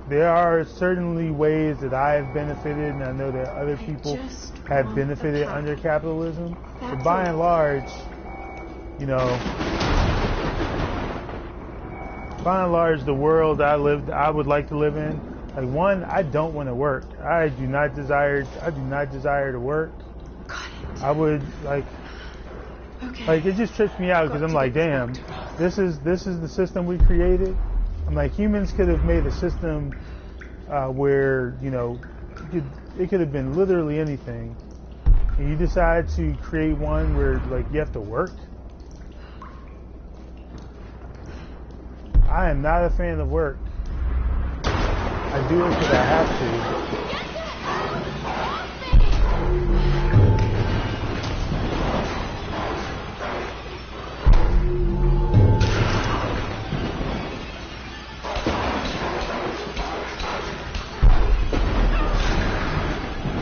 there are certainly ways that I have benefited, and I know that other people have benefited under capitalism. But by and large, you know, by and large, the world I would like to live in. Like, one, I don't want to work. I do not desire to work. I would like it just trips me out because I'm like, damn, this is the system we created. I'm like, humans could have made a system where, you know, it could have been literally anything, and you decide to create one where like you have to work. I am not a fan of work. I do it because I have to.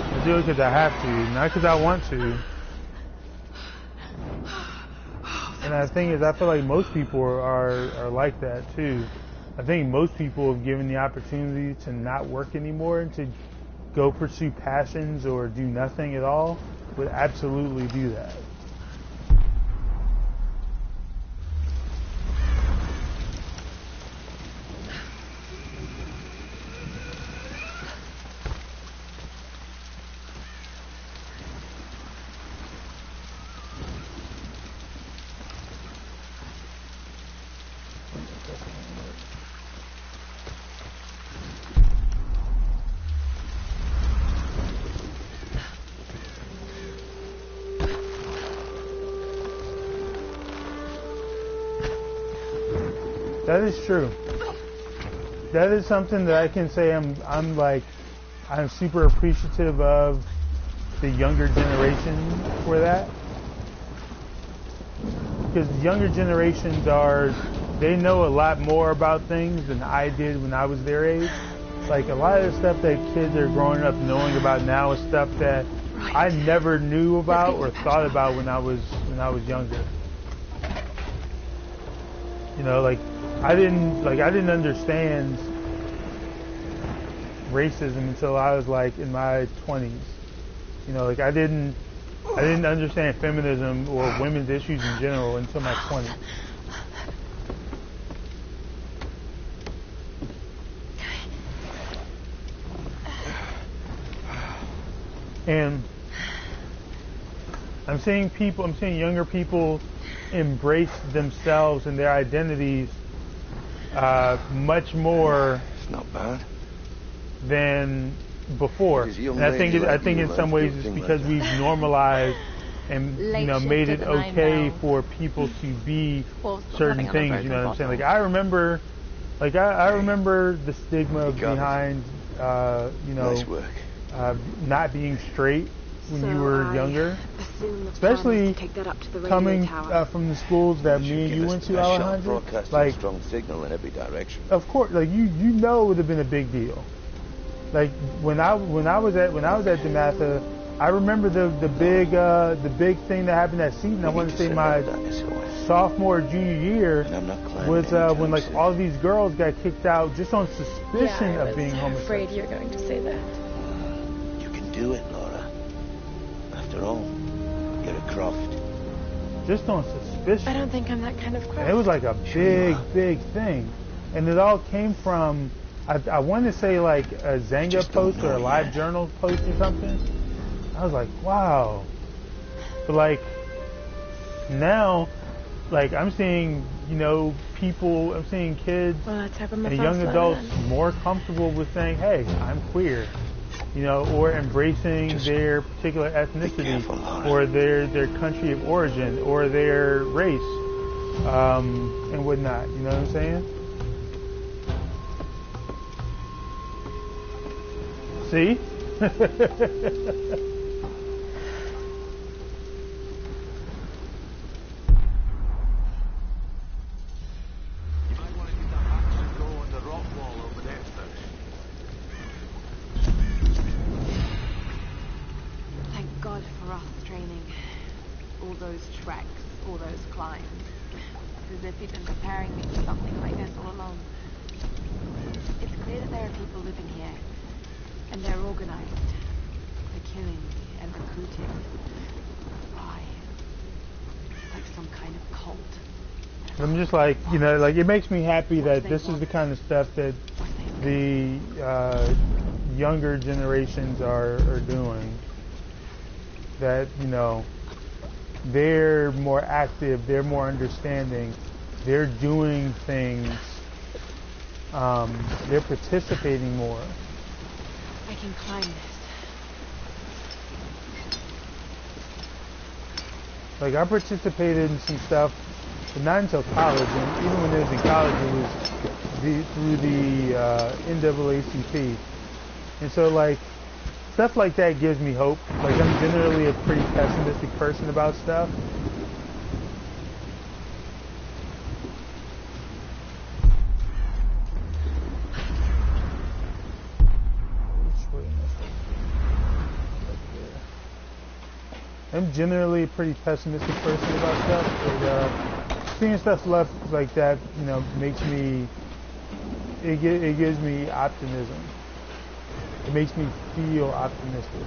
I do it because I have to, not because I want to. And the thing is, I feel like most people are like that too. I think most people, have given the opportunity to not work anymore and to go pursue passions or do nothing at all, would absolutely do that. That is true. That is something that I can say I'm super appreciative of the younger generation for that. Because younger generations they know a lot more about things than I did when I was their age. Like, a lot of the stuff that kids are growing up knowing about now is stuff that I never knew about or thought about when I was younger. You know, like, I didn't understand racism until I was like in my 20s. You know, like I didn't understand feminism or women's issues in general until my 20s. And I'm seeing younger people embrace themselves and their identities much more It's not bad. than before. And I think in some ways it's because we've normalized and made it okay for people to be certain things. You know what I'm saying? Like I remember the stigma behind Nice work. not being straight when you were younger, especially coming from the schools that me and you went to, Alejandro. Like, strong signal in every direction. Of course, like you know, it would have been a big deal. Like when I was at DeMatha, I remember the big thing that happened that season. I want to say my sophomore junior year was when like all these girls got kicked out just on suspicion of being homosexual. I'm afraid you're going to say that. You can do it, Laura. After all, you're a Croft. Just on suspicion. I don't think I'm that kind of Croft. And it was like a big thing, and it all came from I wanted to say like a Zanga post or a Live Journal post or something. I was like, wow. But like now, like I'm seeing people, I'm seeing kids and young adults more comfortable with saying, hey, I'm queer. you know, or embracing their particular ethnicity, or their country of origin, or their race, and whatnot. You know what I'm saying? See? As if he'd been preparing me for something like this all along. It's clear that there are people living here, and they're organized for killing and recruiting. Why? Like some kind of cult. I'm just like, you know, like it makes me happy that this is the kind of stuff that the younger generations are doing. That, you know, they're more active, they're more understanding, they're doing things, they're participating more. I can climb this. Like, I participated in some stuff, but not until college, and even when I was in college, it was through the NAACP. And so, like, stuff like that gives me hope. Like, I'm generally a pretty pessimistic person about stuff. I'm generally a pretty pessimistic person about stuff, but seeing stuff left like that, you know, makes me, it gives me optimism. It makes me feel optimistic.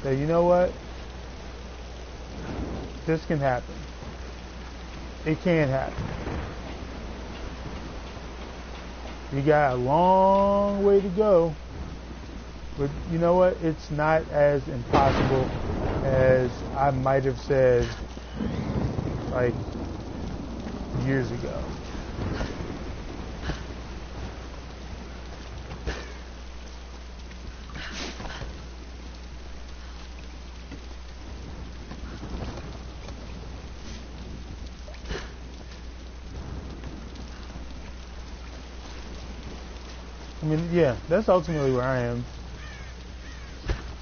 That, you know what? This can happen. It can happen. You got a long way to go. But you know what? It's not as impossible as I might have said, like, years ago. I mean, yeah, that's ultimately where I am.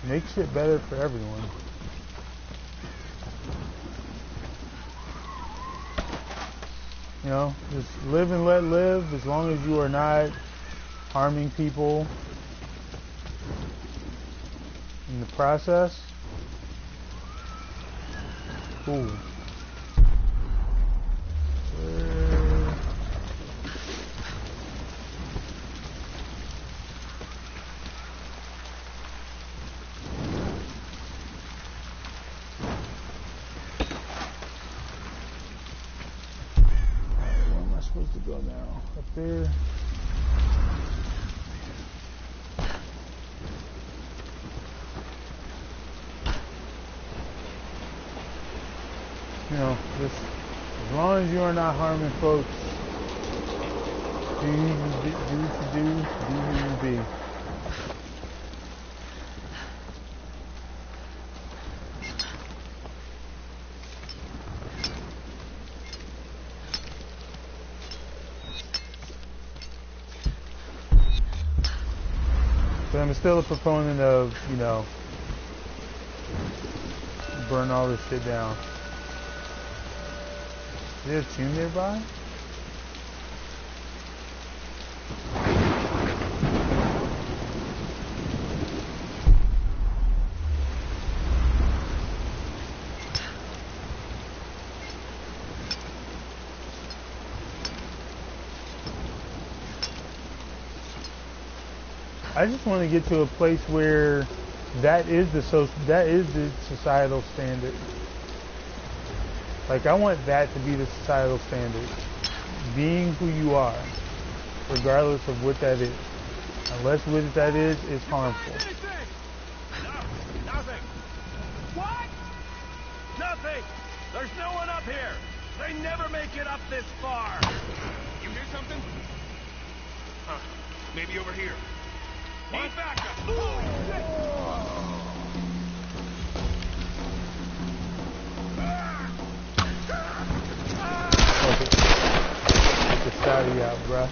Make shit better for everyone. You know, just live and let live, as long as you are not harming people in the process. Cool. To go now up there. You know, just as long as you are not harming folks, do what you do, be who you be. But I'm still a proponent of, you know, burn all this shit down. Is there a tune nearby? I just want to get to a place where that is the societal standard. Like, I want that to be the societal standard. Being who you are, regardless of what that is. Unless what that is harmful. No, nothing. What? Nothing. There's no one up here. They never make it up this far. You hear something? Huh. Maybe over here. Need backup. Okay. Get the Saudi out, bruh.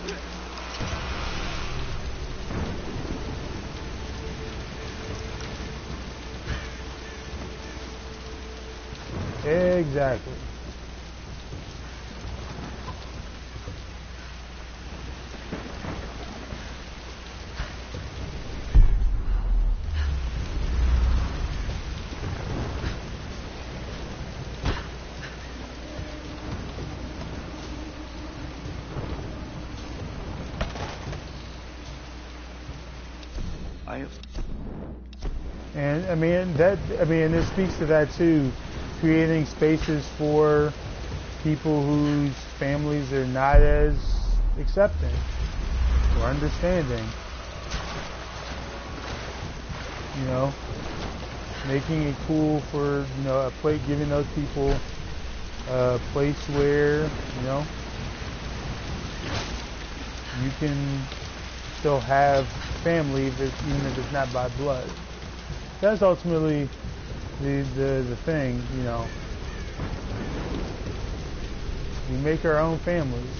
Exactly. And I mean this speaks to that too, creating spaces for people whose families are not as accepting or understanding. You know, making it cool for, you know, giving those people a place where, you know, you can still have family even if it's not by blood. That's ultimately the thing, you know. We make our own families.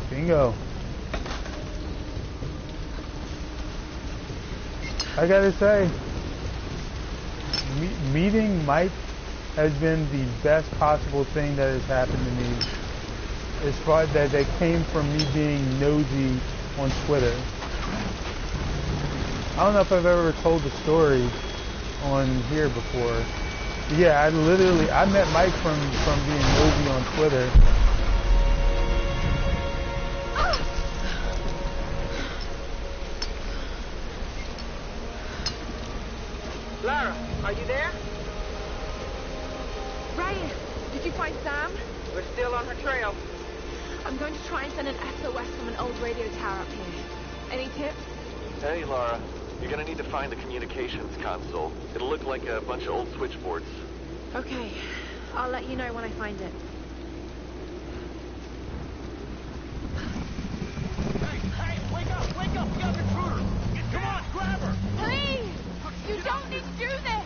Bingo. I gotta say, meeting Mike has been the best possible thing that has happened to me. As far as that came from me being nosy on Twitter. I don't know if I've ever told the story on here before. But yeah, I met Mike from being nosy on Twitter. Lara, are you there? Ryan, did you find Sam? We're still on her trail. I'm going to try and send an SOS from an old radio tower up here. Any tips? Hey, Laura. You're gonna need to find the communications console. It'll look like a bunch of old switchboards. Okay. I'll let you know when I find it. Hey, wake up! We got an intruder! Come on, grab her! Please! You don't need to do this!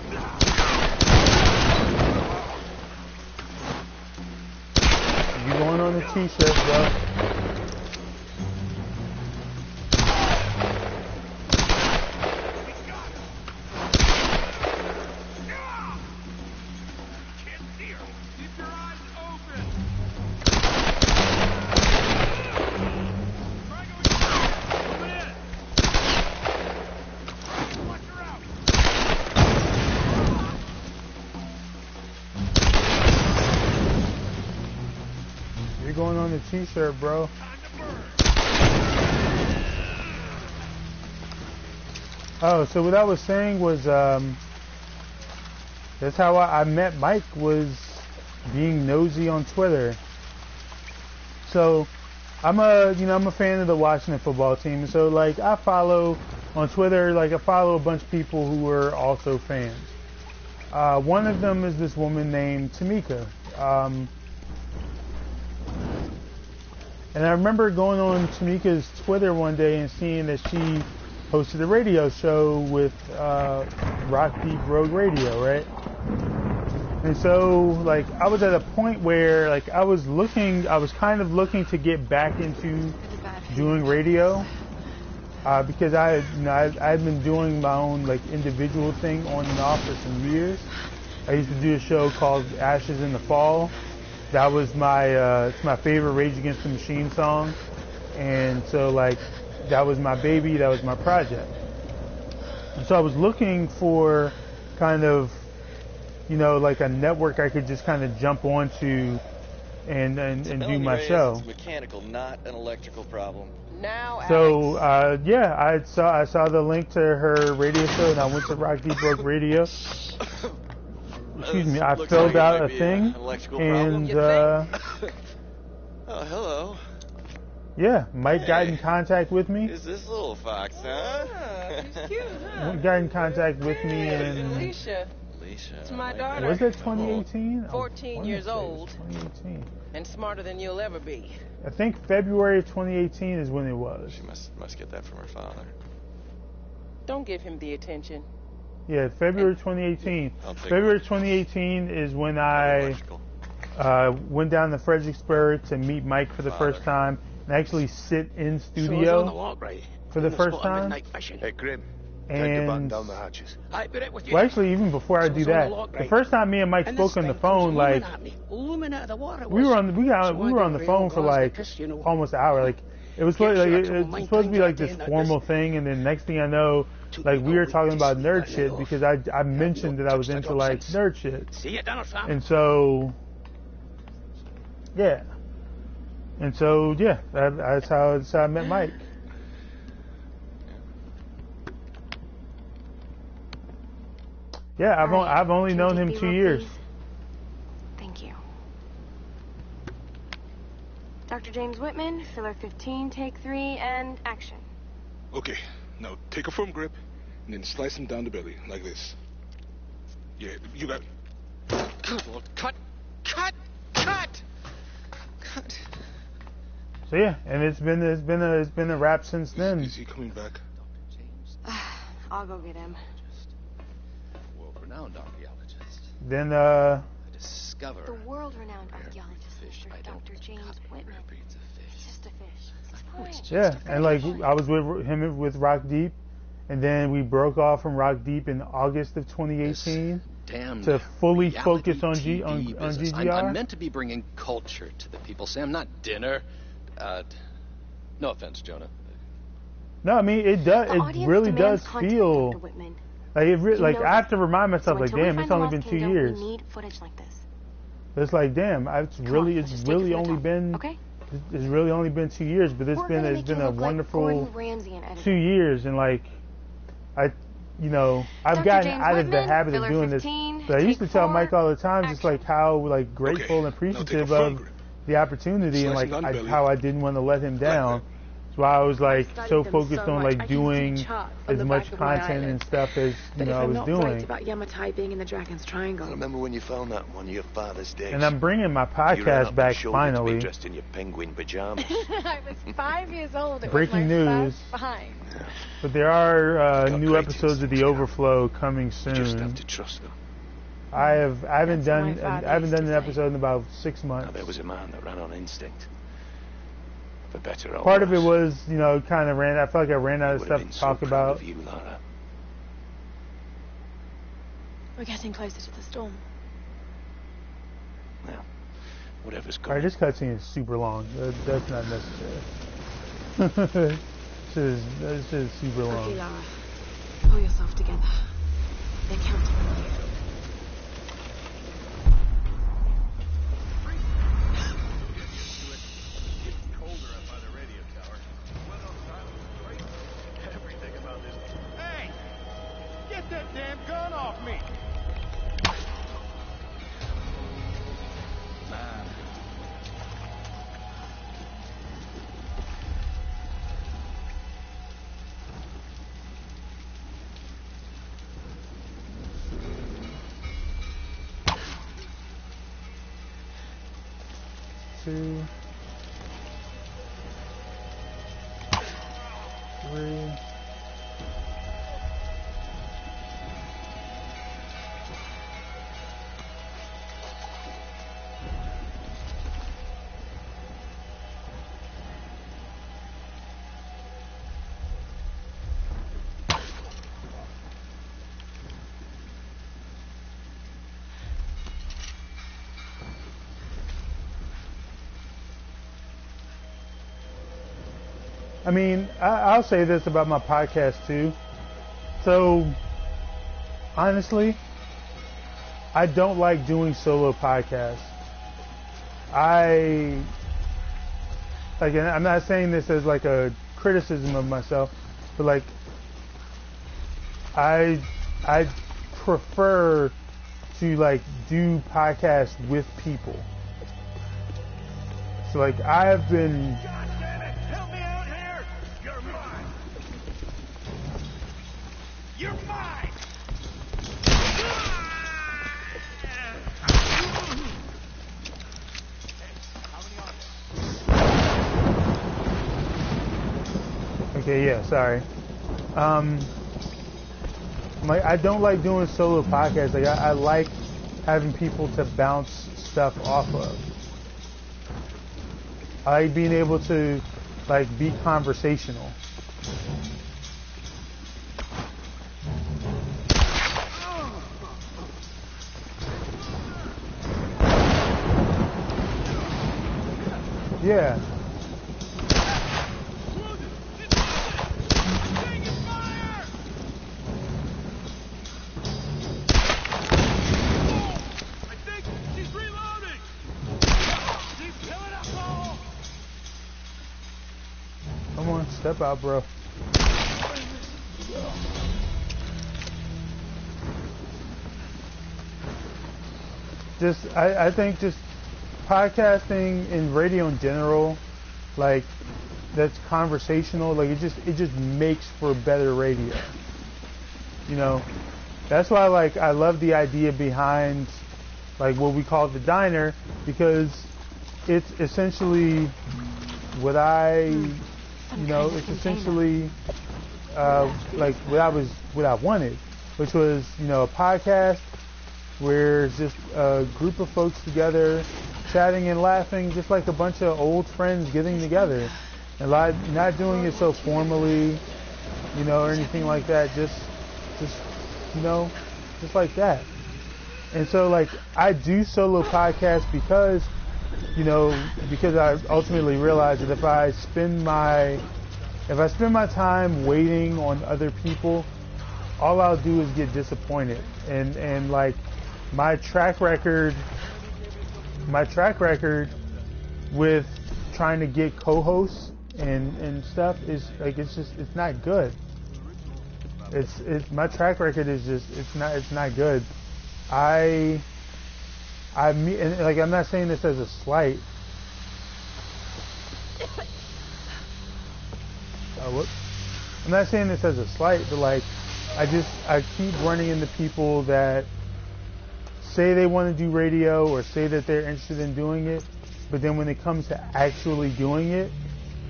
You going on a t-shirt, bro? Going on the t-shirt, bro. Oh, so what I was saying was that's how I met Mike, was being nosy on Twitter. So I'm a fan of the Washington football team, so like I follow on Twitter, like I follow a bunch of people who are also fans. One of them is this woman named Tamika. And I remember going on Tamika's Twitter one day and seeing that she hosted a radio show with Rock Deep Road Radio, right? And so, like, I was at a point where, like, I was kind of looking to get back into doing radio because I had been doing my own, like, individual thing on and off for some years. I used to do a show called Ashes in the Fall. That was it's my favorite Rage Against the Machine song. And so, like, that was my baby, that was my project. And so I was looking for kind of, you know, like a network I could just kind of jump onto and do my show. It's mechanical, not an electrical problem. Now, so, yeah, I saw the link to her radio show and I went to Rock Deep Road Radio. Excuse me, I filled out a thing, and oh, hello. Yeah, Mike got in contact with me. Is this little fox, huh? She's cute, huh? Got in contact with me, and Alicia. Alicia. It's my daughter. Was that 2018? 14 years old. 2018. And smarter than you'll ever be. I think February of 2018 is when it was. She must get that from her father. Don't give him the attention. Yeah, February 2018. I'll take February 2018 is when I went down to Fredericksburg to meet Mike for the first time and actually sit in studio for the first time. Hey, Grim. And down the hatches. well, actually, even before I do that, the first time me and Mike spoke on the phone, like we were on the phone for like almost an hour. Like it was supposed, supposed to be like this formal thing, and then next thing I know, like we were talking about nerd shit because I mentioned that I was into like nerd shit, and so yeah, that's how I met Mike. Yeah, I've only known him 2 years. Thank you. Dr. James Whitman, filler 15, take 3, and action. Okay, now take a firm grip, and then slice him down the belly, like this. Yeah, you got it. Cut! So yeah, and it's been a wrap since then. Is he coming back? I'll go get him. World-renowned archaeologist. Then Discover. The world-renowned archaeologist, Mr. Dr. James Whitman. He's just a fish. It's fine. yeah, and like I was with him with Rock Deep, and then we broke off from Rock Deep in August of 2018 to fully focus on GGR. I'm meant to be bringing culture to the people, Sam, not dinner. No offense, Jonah. No, I mean it does. It really does feel like I have to remind myself, like, damn, it's only been 2 years. We need footage like this. It's like, damn, it's really only been 2 years, but it's been a wonderful 2 years, and like I've gotten out of the habit of doing this. But I used to tell Mike all the time, just like how like grateful and appreciative of the opportunity, and like how I didn't want to let him down. That's why I was like so focused on like doing as much content and stuff as I was doing. About Yamatai being in the Dragon's Triangle. I remember when you found that one of your father's days. And I'm bringing my podcast back finally. Dressed in your penguin pajamas. I was 5 years old. It Breaking was my news. first find. But there are new episodes of The Overflow coming soon. You just have to trust them. I haven't done an episode in about 6 months. Now, there was a man that ran on instinct. For better or Part of it worse. was, kind of I felt like I ran out of stuff to talk about. Of you, Lara. We're getting closer to the storm. Now, whatever's Alright, coming. this cutscene is super long. That's not necessary. This is super long. Okay, Lara. Pull yourself together. They're counting on you. Get that damn gun off me! Two, 3. I mean, I'll say this about my podcast too. So, honestly, I don't like doing solo podcasts. And I'm not saying this as like a criticism of myself, but like, I prefer to like do podcasts with people. So like, I have been. You're mine! Okay, yeah, sorry. I don't like doing solo podcasts. Like I like having people to bounce stuff off of. I like being able to like be conversational. Yeah. Come on, step out, bro. I think just podcasting and radio in general, like that's conversational. Like it just makes for better radio. You know, that's why I love the idea behind like what we call the diner, because it's essentially what it's essentially like what I wanted, which was a podcast where it's just a group of folks together chatting and laughing, just like a bunch of old friends getting together, and not doing it so formally, or anything like that. Just like that. And so I do solo podcasts because I ultimately realized that if I spend my time waiting on other people, all I'll do is get disappointed. And my track record with trying to get co-hosts and stuff is it's not good. My track record is it's not good. I'm not saying this as a slight. I'm not saying this as a slight, but I keep running into people that say they want to do radio or say that they're interested in doing it, but then when it comes to actually doing it,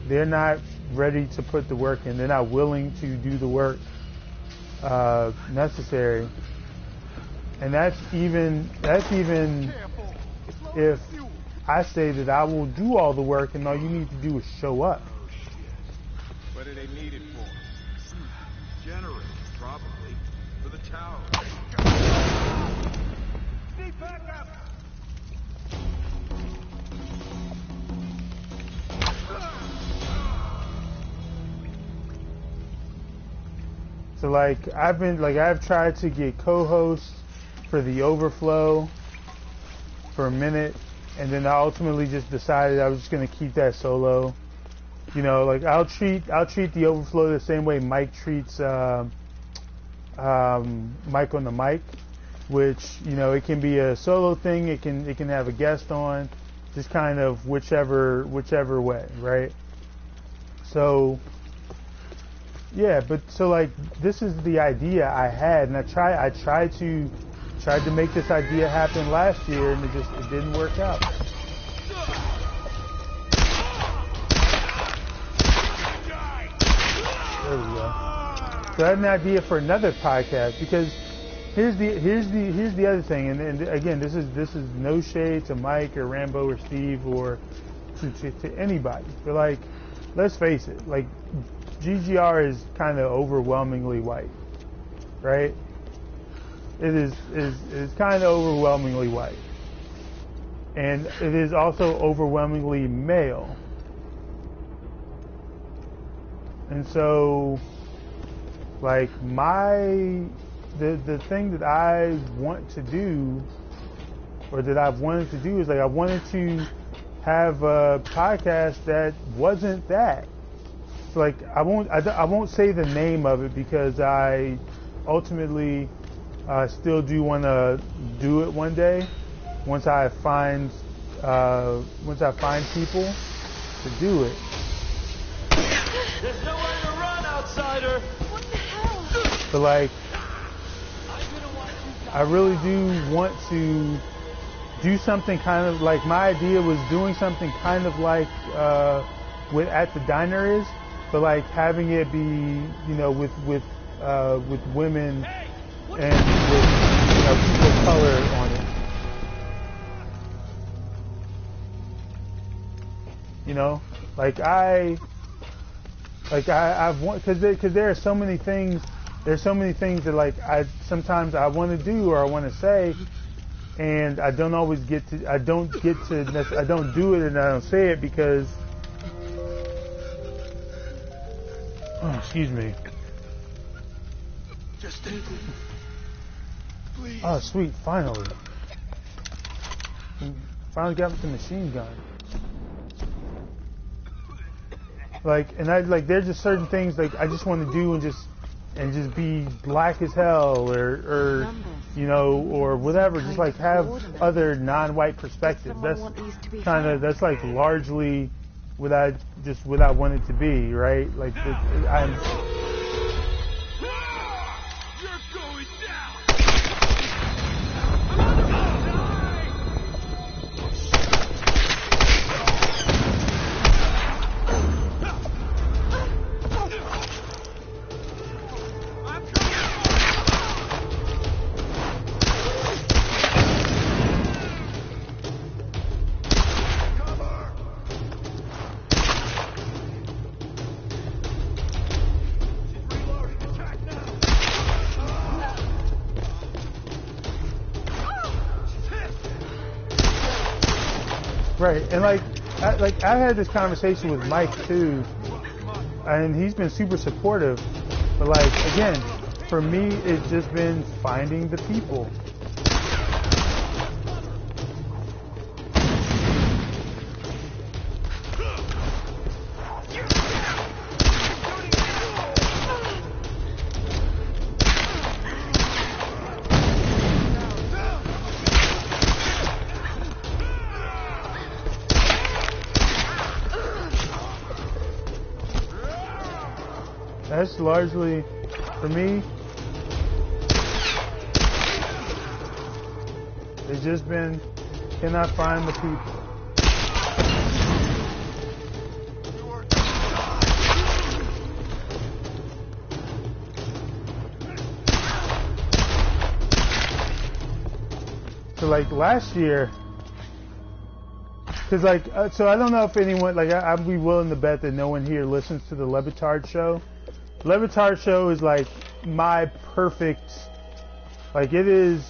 they're not ready to put the work in. They're not willing to do the work necessary. And that's even if I say that I will do all the work and all you need to do is show up. What do they need it for? Generators, probably. For the tower. Need backup! So I've tried to get co-hosts for the overflow for a minute, and then I ultimately just decided I was just going to keep that solo. I'll treat the overflow the same way Mike treats Mike on the mic, which it can be a solo thing, it can have a guest on, just kind of whichever way, right? So yeah, but so this is the idea I had, and I tried to make this idea happen last year, and it didn't work out. There we go. So I had an idea for another podcast, because here's the other thing, and again, this is no shade to Mike or Rambo or Steve or to anybody, but let's face it, GGR is kind of overwhelmingly white, right? It is kind of overwhelmingly white, and it is also overwhelmingly male. And so, the thing that I want to do, or that I've wanted to do, is I wanted to have a podcast that wasn't that. So I won't say the name of it, because I ultimately still do want to do it one day, once I find people to do it. There's nowhere to run, outsider! What the hell? But I really do want to do something kind of my idea was doing something kind of what At the Diner is, but like having it be, you know, with women and with, you know, people of color on it. You know, like I've want, because there are so many things. There's so many things that like sometimes I want to do or I want to say, and I don't always get to. I don't do it and I don't say it because. Oh, excuse me. Just please. Oh, sweet! Finally got with the machine gun. Like, and I like. There's just certain things like I just want to do and just be black as hell or you know, or whatever. Just like have other non-white perspectives. That's that's like largely what I want it to be, right? Like I'm. You're going down. Right, and I had this conversation with Mike too, and he's been super supportive. But like again, for me, it's just been finding the people. That's largely, for me, it's just been, can I find the people? So like last year, because like, so I don't know if anyone, like I'd be willing to bet that no one here listens to the Levitard show. Levitard show is like my perfect, like it is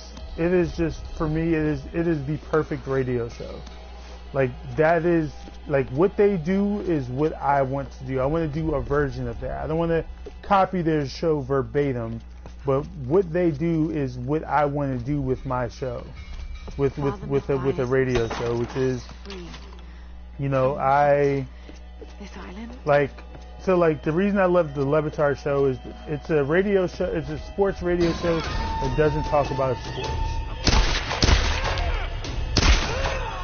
just, for me, it is the perfect radio show. Like that is, like what they do is what I want to do. I want to do a version of that. I don't want to copy their show verbatim, but what they do is what I want to do with my show, with a radio show, which is, you know, So like the reason I love the Levitard show is it's a radio show, it's a sports radio show that doesn't talk about sports.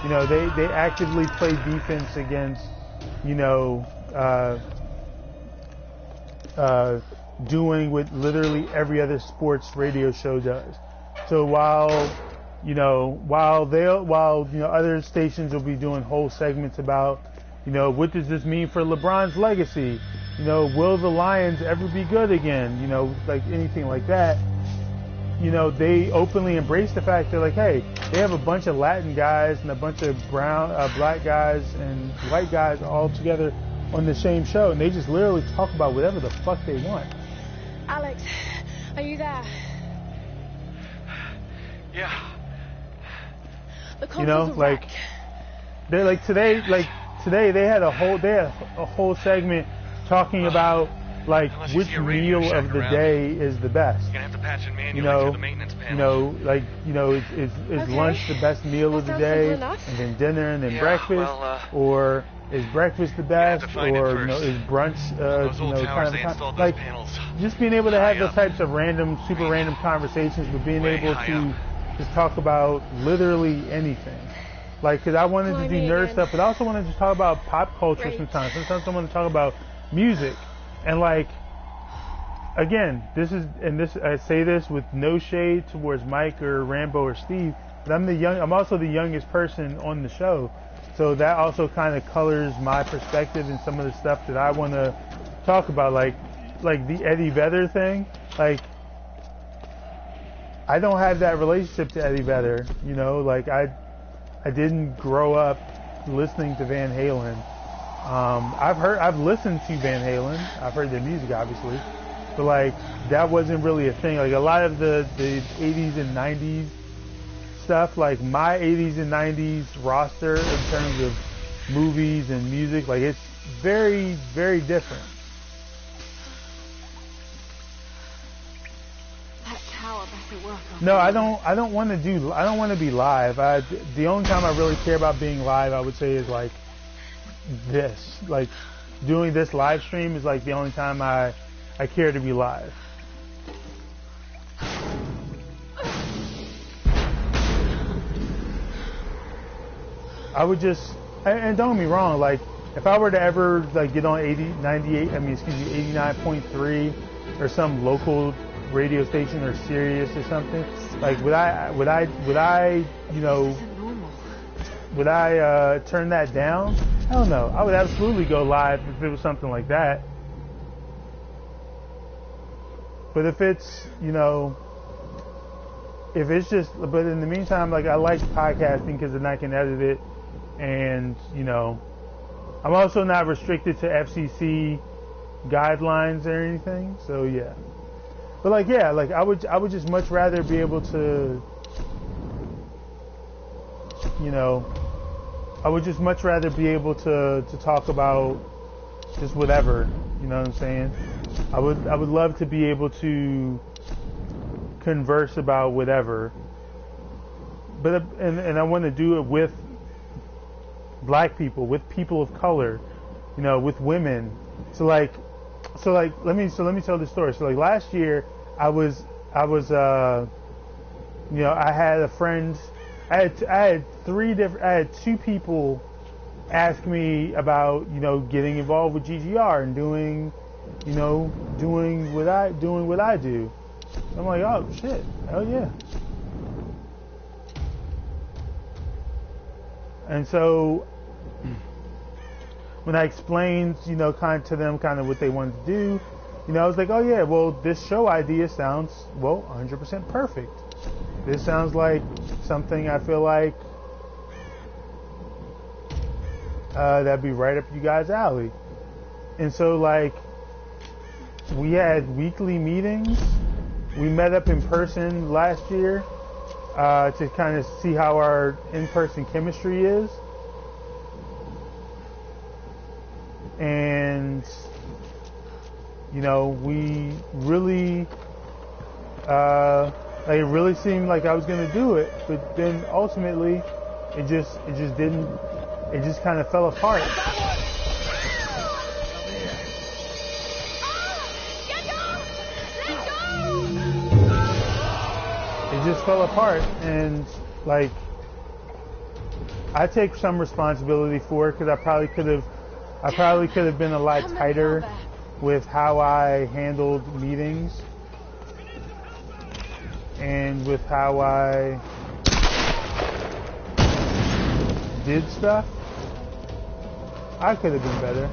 You know, they actively play defense against, you know, doing what literally every other sports radio show does. So while other stations will be doing whole segments about, you know, what does this mean for LeBron's legacy? You know, will the Lions ever be good again? You know, like anything like that. You know, they openly embrace the fact that, like, hey, they have a bunch of Latin guys and a bunch of black guys and white guys all together on the same show, and they just literally talk about whatever the fuck they want. Alex, are you there? Yeah. The you know, like they're like today they had a whole segment talking about like which meal of the day is the best. You're gonna have to patch it manually you know, to the maintenance panel. You know, like, you know, is lunch the best meal of the day, and then dinner, and then breakfast, or is breakfast the best, or, you know, is brunch, you know, kind of like just being able to have those types of super random conversations, but being able to just talk about literally anything. Like, because I wanted to do nerd stuff, but I also wanted to talk about pop culture sometimes. Sometimes I want to talk about music. And, like, again, I say this with no shade towards Mike or Rambo or Steve, but I'm also the youngest person on the show. So that also kind of colors my perspective and some of the stuff that I want to talk about, like the Eddie Vedder thing. Like, I don't have that relationship to Eddie Vedder, you know. Like, I didn't grow up listening to Van Halen. I've listened to Van Halen. I've heard their music, obviously, but like that wasn't really a thing. Like a lot of the 80s and 90s stuff, like my 80s and 90s roster in terms of movies and music, like it's very, very different. That tower better work on. No, I don't want to be live. The only time I really care about being live, I would say, is like this. Like doing this live stream is like the only time I care to be live. I would just, and don't get me wrong, like if I were to ever like get on 89.3 or some local radio station or Sirius or something, like would I you know, would I turn that down? Hell no. I would absolutely go live if it was something like that. But if it's, you know, if it's just, but in the meantime, like I like podcasting because then I can edit it, and you know, I'm also not restricted to FCC guidelines or anything. So yeah. But like, yeah, like I would just much rather be able to, you know, I would just much rather be able to talk about just whatever, you know what I'm saying? I would love to be able to converse about whatever, but and I want to do it with black people, with people of color, you know, with women. So let me tell this story. So like last year, I was you know, I had a friend. I had two people ask me about, you know, getting involved with GGR and doing what I do. I'm like, oh shit, hell yeah. And so when I explained, you know, to them what they wanted to do, you know, I was like, oh yeah, well, this show idea sounds, well, 100% perfect. This sounds like something I feel like that'd be right up you guys' alley. And so, like, we had weekly meetings. We met up in person last year to kind of see how our in-person chemistry is. And, you know, we really, it really seemed like I was going to do it, but then ultimately it just didn't, it just kind of fell apart. It just fell apart, and like, I take some responsibility for it because I probably could have been a lot tighter with how I handled meetings and with how I did stuff. I could have been better.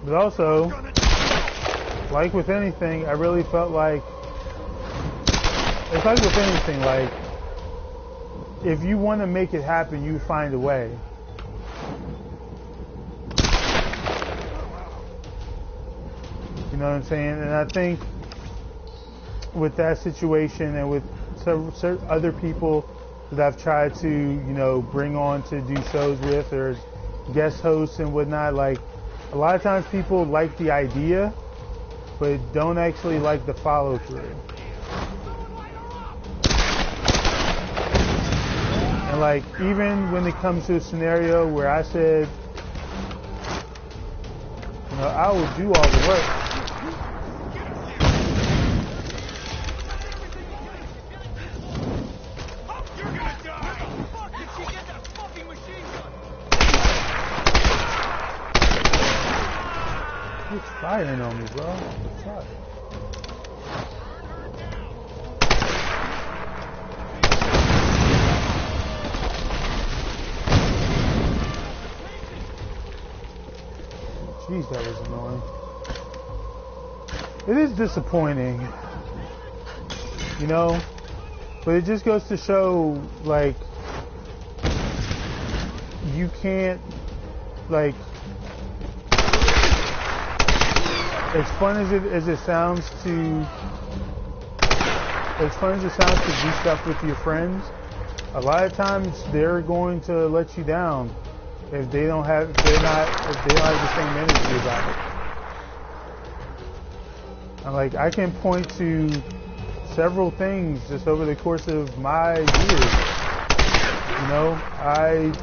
But also, like with anything, I really felt like, it's like with anything, like, if you want to make it happen, you find a way. You know what I'm saying? And I think with that situation and with certain other people that I've tried to, you know, bring on to do shows with or guest hosts and whatnot, like, a lot of times people like the idea, but don't actually like the follow through. And like, even when it comes to a scenario where I said, you know, I will do all the work. firing on me, bro. Fuck. Jeez, that was annoying. It is disappointing, you know, but it just goes to show, like, you can't, like, as fun as it sounds to do stuff with your friends, a lot of times they're going to let you down if they don't have the same energy about it. And like, I can point to several things just over the course of my years. You know, I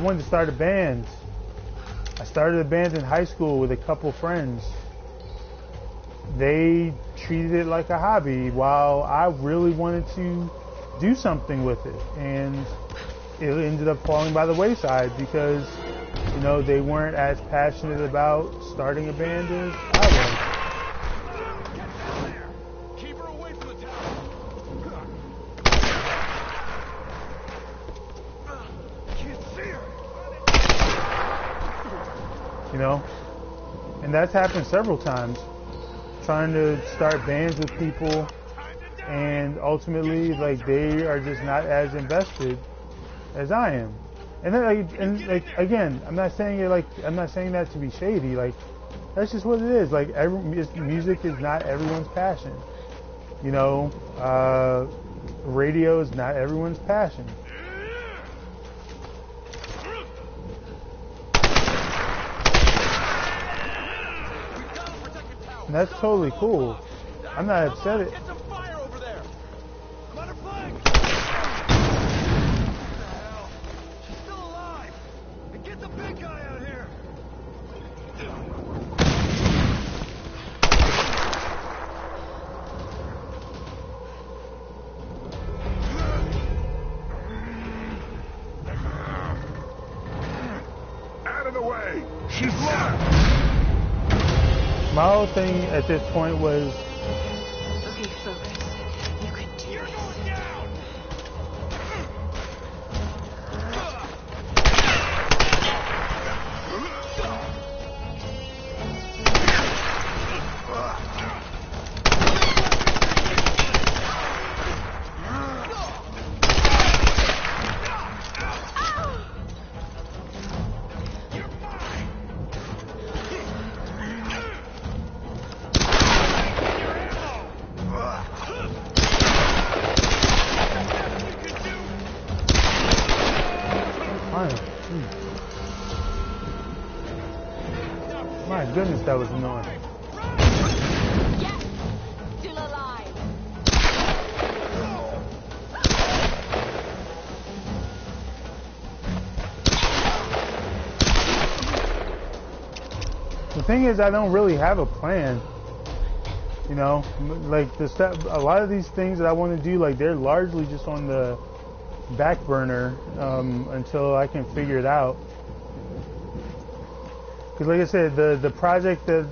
wanted to start a band. I started a band in high school with a couple friends. They treated it like a hobby while I really wanted to do something with it. And it ended up falling by the wayside because, you know, they weren't as passionate about starting a band as I was. Keep her away from the tower. Can't see her. You know, and that's happened several times. Trying to start bands with people, and ultimately, like, they are just not as invested as I am. And then, again, I'm not saying that to be shady. Like, that's just what it is. Like, music is not everyone's passion. You know, radio is not everyone's passion. And that's totally cool. I'm not upset at it. Get some fire over there. I'm under flank. She's still alive. And get the big guy out here. Out of the way. She's locked. My whole thing at this point was, Okay, focus. You can do You're this. going down. my goodness, that was annoying. Yes! Still alive! The thing is, I don't really have a plan. You know, like a lot of these things that I want to do, like, they're largely just on the back burner until I can figure it out. Because, like I said, the project, the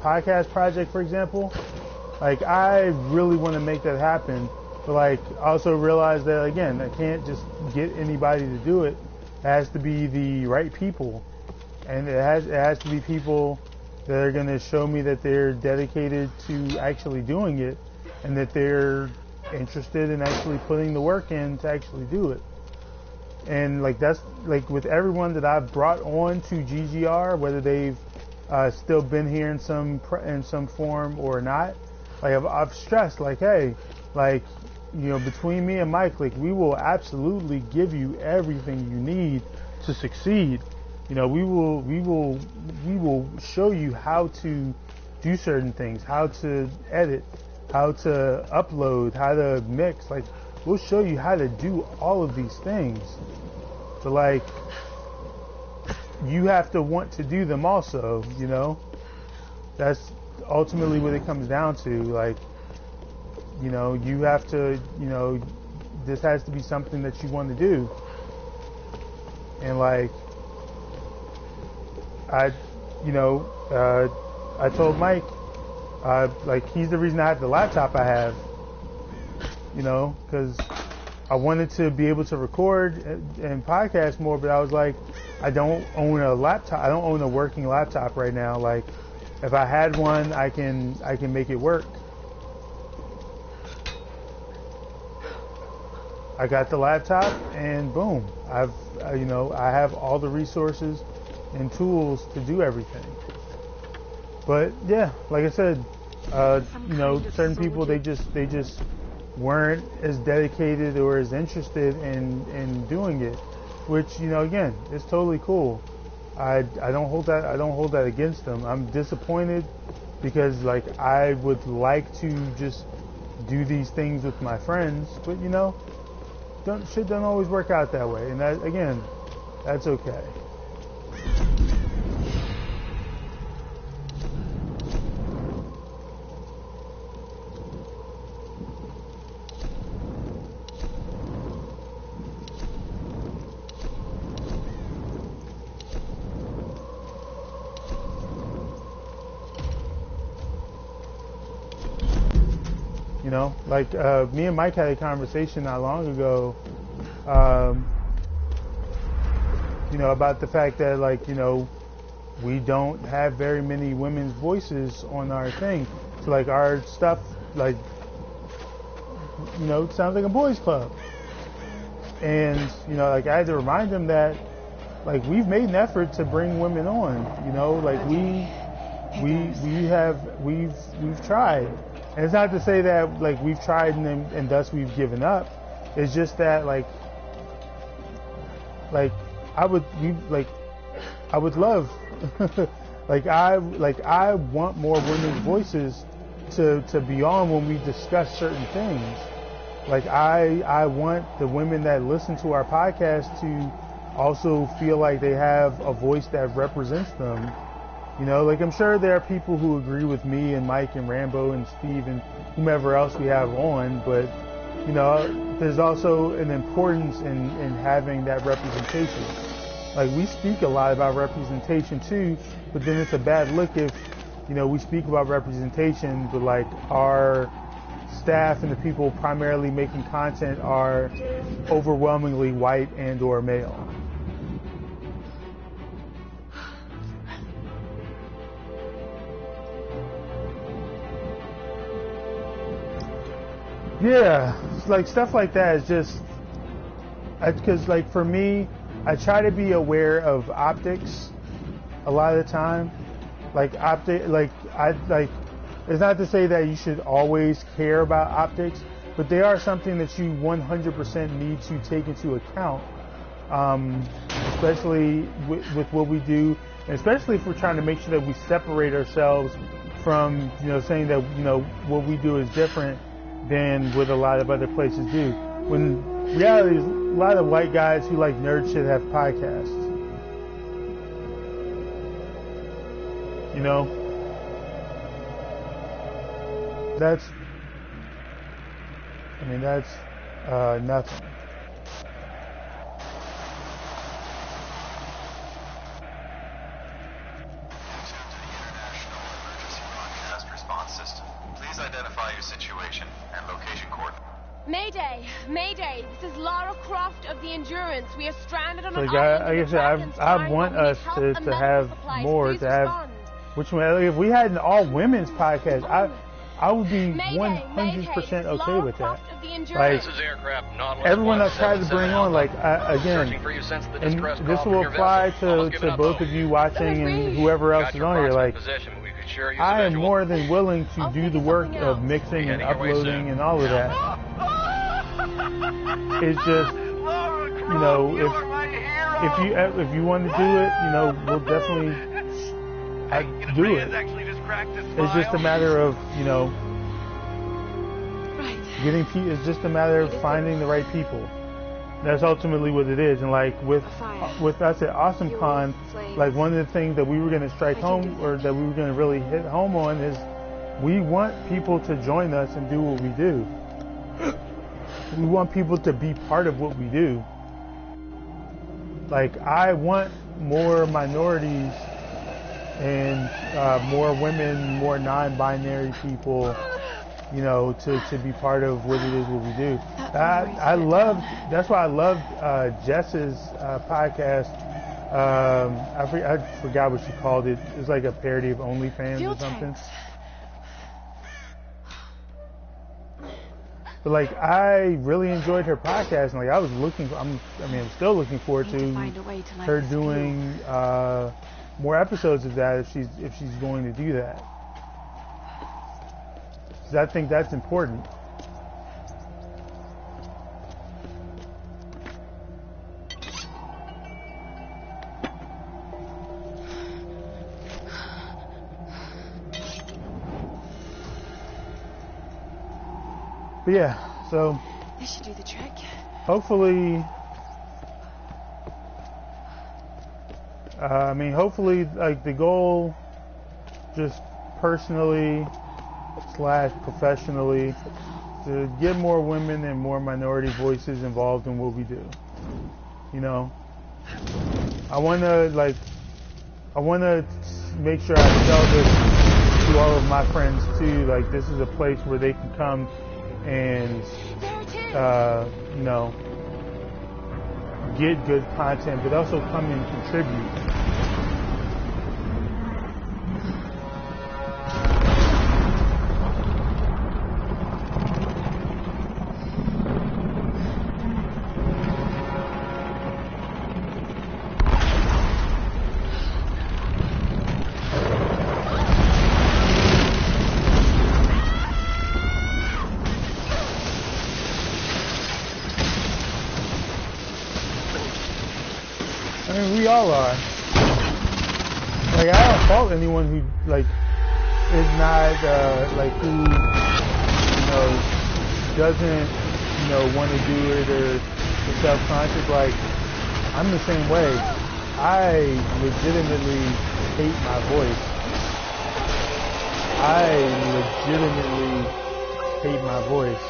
podcast project, for example, like, I really want to make that happen. But, like, I also realize that, again, I can't just get anybody to do it. It has to be the right people, and it has to be people that are going to show me that they're dedicated to actually doing it, and that they're interested in actually putting the work in to actually do it. And, like, that's, like, with everyone that I've brought on to GGR, whether they've still been here in some form or not, like, I've stressed, like, hey, like, you know, between me and Mike, like, we will absolutely give you everything you need to succeed. You know, we will show you how to do certain things, how to edit, how to upload, how to mix. Like, we'll show you how to do all of these things. But, like, you have to want to do them also, you know? That's ultimately what it comes down to. Like, you know, you have to, you know, this has to be something that you want to do. And, like, I told Mike, like, he's the reason I have the laptop I have, you know, because I wanted to be able to record and podcast more, but I was like, I don't own a laptop. I don't own a working laptop right now. Like, if I had one, I can make it work. I got the laptop, and boom, I have all the resources and tools to do everything. But yeah, like I said, certain people, they just weren't as dedicated or as interested in doing it, which, again, it's totally cool. I don't hold that against them. I'm disappointed because, like, I would like to just do these things with my friends, but shit don't always work out that way, and that, again, that's okay. Like, me and Mike had a conversation not long ago, about the fact that, like, we don't have very many women's voices on our thing. So, like, our stuff, like, sounds like a boys club. And, like, I had to remind him that, like, we've made an effort to bring women on, like, we've tried. And it's not to say that, like, we've tried and thus we've given up. It's just that, like I would love, I want more women's voices to be on when we discuss certain things. Like, I want the women that listen to our podcast to also feel like they have a voice that represents them. Like, I'm sure there are people who agree with me and Mike and Rambo and Steve and whomever else we have on, but, there's also an importance in having that representation. Like, we speak a lot about representation too, but then it's a bad look if, we speak about representation, but, like, our staff and the people primarily making content are overwhelmingly white and or male. Yeah, like, stuff like that is just, because, like, for me, I try to be aware of optics a lot of the time. Like, it's not to say that you should always care about optics, but they are something that you 100% need to take into account, especially with what we do, and especially if we're trying to make sure that we separate ourselves from, saying that, what we do is different than what a lot of other places do. When reality is, a lot of white guys who like nerd shit have podcasts. That's nothing. Identify your situation and location coordinates. Mayday! Mayday! This is Lara Croft of the Endurance. We are stranded on an island. I want us to have more, to have, which one, if we had an all-women's podcast, I would be 100% okay with that. Like, everyone I've tried to bring on, like, again, and this will apply to both of you watching and whoever else is on here, like, I am more than willing to do the work of mixing and uploading and all of that. It's just, if you want to do it, we'll definitely do it. It's just a matter of, getting people. It's just a matter of finding the right people. That's ultimately what it is. And, like, with us at AwesomeCon, like, one of the things that we were going to strike home, or that we were going to really hit home on, is we want people to join us and do what we do. We want people to be part of what we do. Like, I want more minorities and more women, more non-binary people, you know, to be part of what it is what we do. That's why I loved Jess's podcast. I forgot what she called it. It was like a parody of OnlyFans or something. But like, I really enjoyed her podcast, and like, I was I'm still looking forward to her doing more episodes of that if she's going to do that. 'Cause I think that's important. But yeah, so This should do the trick. hopefully, hopefully, like the goal, just personally / professionally, to get more women and more minority voices involved in what we do. You know, I wanna make sure I tell this to all of my friends too. Like, this is a place where they can come and you know, get good content, but also come and contribute. We all are. Like, I don't fault anyone who like is not who, you know, doesn't, you know, want to do it or is self-conscious. Like, I'm the same way. I legitimately hate my voice. I legitimately hate my voice.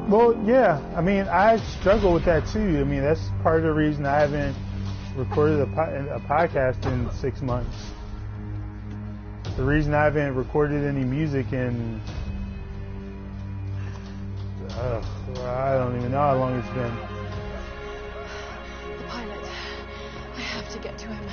Well, yeah. I mean, I struggle with that too. I mean, that's part of the reason I haven't recorded a podcast in 6 months. The reason I haven't recorded any music in I don't even know how long it's been. The pilot. I have to get to him.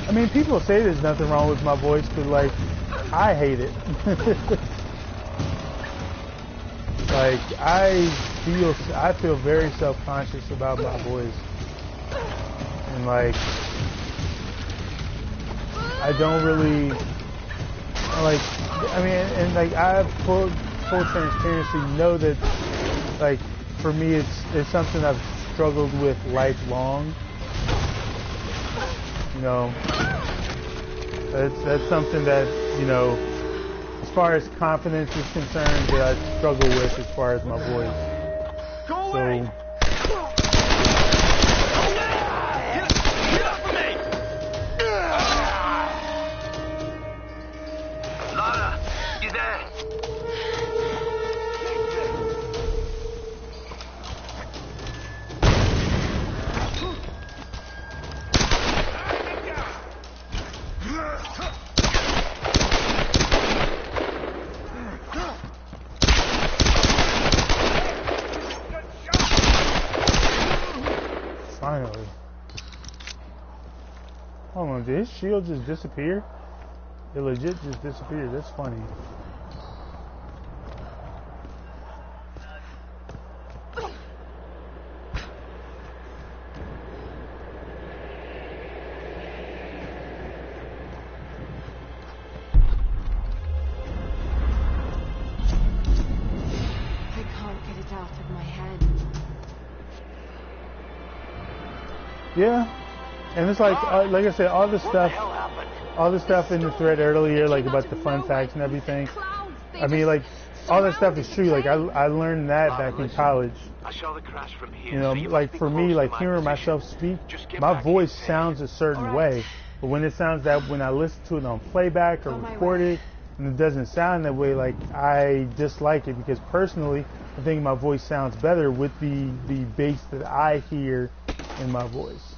I mean, people say there's nothing wrong with my voice, but like, I hate it. Like, I feel very self-conscious about my voice, and like, I don't really like. I mean, and like, I have full transparency. Know that, like, for me, it's something I've struggled with lifelong. You know, that's something that, you know, as far as confidence is concerned, that I struggle with as far as my voice. So, Lara, you there? finally. Hold on, did his shield just disappear? It legit just disappeared. That's funny. Yeah, and it's like I said, all the stuff in the thread earlier, like about the fun facts and everything. I mean, like, all that stuff is true. Like I learned that back in college. I saw the crash from here. You know, like for me, like hearing myself speak, my voice sounds a certain way. But when it sounds that when I listen to it on playback or record it, and it doesn't sound that way, like I dislike it because personally, I think my voice sounds better with the bass that I hear in my voice.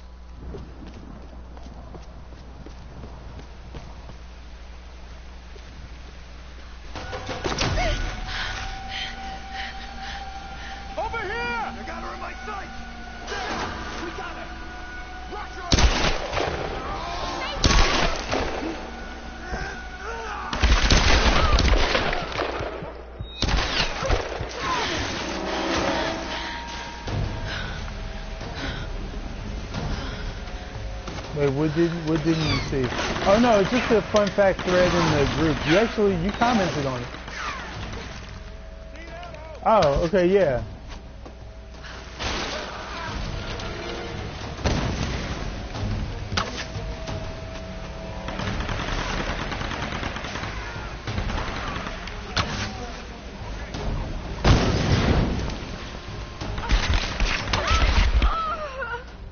Over here! I got her in my sight! There! We got her! Watch her! Wait, what didn't you see? Oh no, it's just a fun fact thread in the group. You commented on it. Oh, okay, yeah.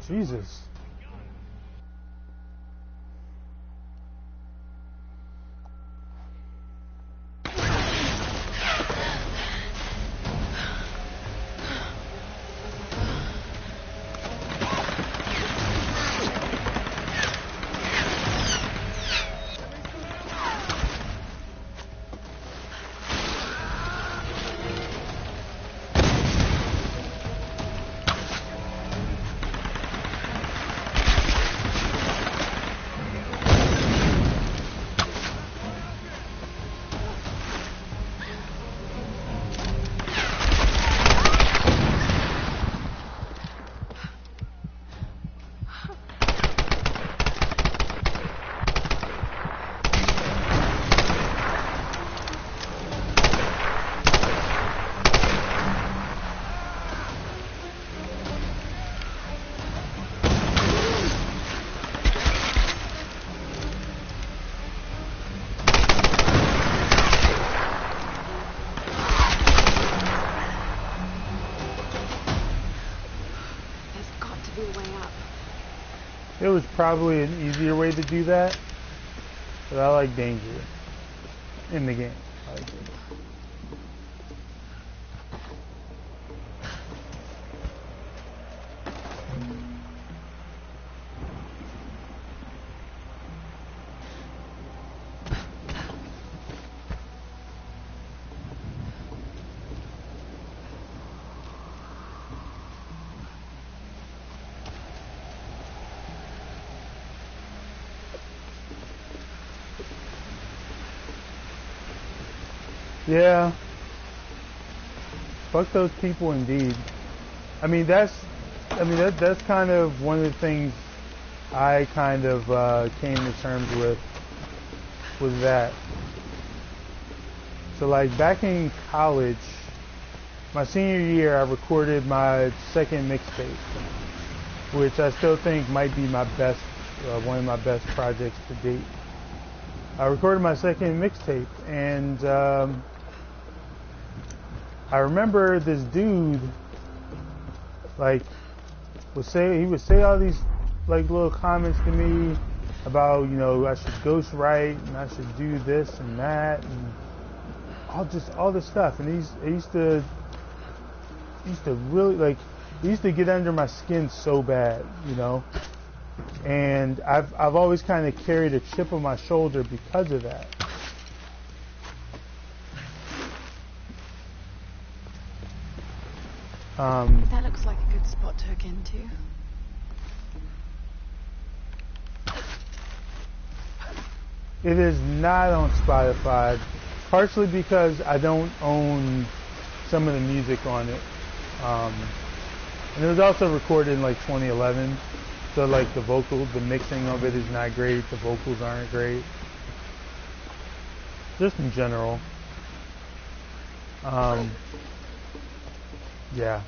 Jesus. It was probably an easier way to do that, but I like danger in the game. I like danger. Yeah. Fuck those people indeed. I mean that's kind of one of the things I kind of came to terms with was that. So like back in college, my senior year I recorded my second mixtape, which I still think might be my best, one of my best projects to date. I recorded my second mixtape, and I remember this dude, like, he would say all these like little comments to me about, you know, I should ghostwrite and I should do this and that and all this stuff. And he used to really like, he used to get under my skin so bad, you know. And I've always kind of carried a chip on my shoulder because of that. That looks like a good spot to hook into. It is not on Spotify, partially because I don't own some of the music on it. And it was also recorded in like 2011, so like the mixing of it is not great, the vocals aren't great. Just in general. Yeah.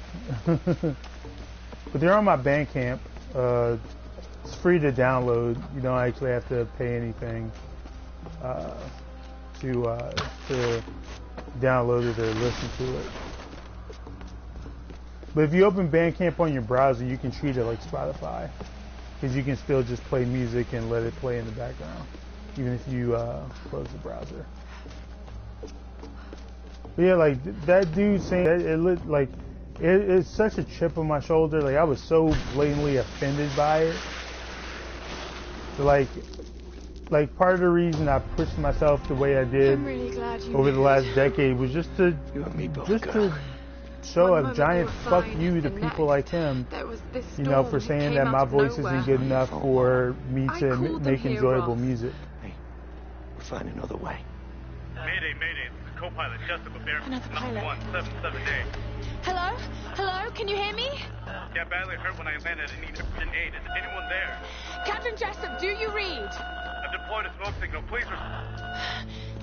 But they're on my Bandcamp. It's free to download. You don't actually have to pay anything. to download it or listen to it. But if you open Bandcamp on your browser, you can treat it like Spotify, because you can still just play music and let it play in the background, even if you close the browser. But yeah, like that dude saying that, it looked like it's such a chip on my shoulder. Like I was so blatantly offended by it. Like part of the reason I pushed myself the way I did I'm really glad you over the moved. last decade was just to show a giant fuck you to people like him, you know, for saying that my voice isn't good enough for me to make enjoyable music. Hey, we'll find another way. Mayday, mayday. This is co-pilot Jessup of Air Another pilot. 177A. Hello? Hello? Can you hear me? Yeah, badly hurt when I landed and needed urgent aid. Is anyone there? Captain Jessup, do you read? I've deployed a smoke signal. Please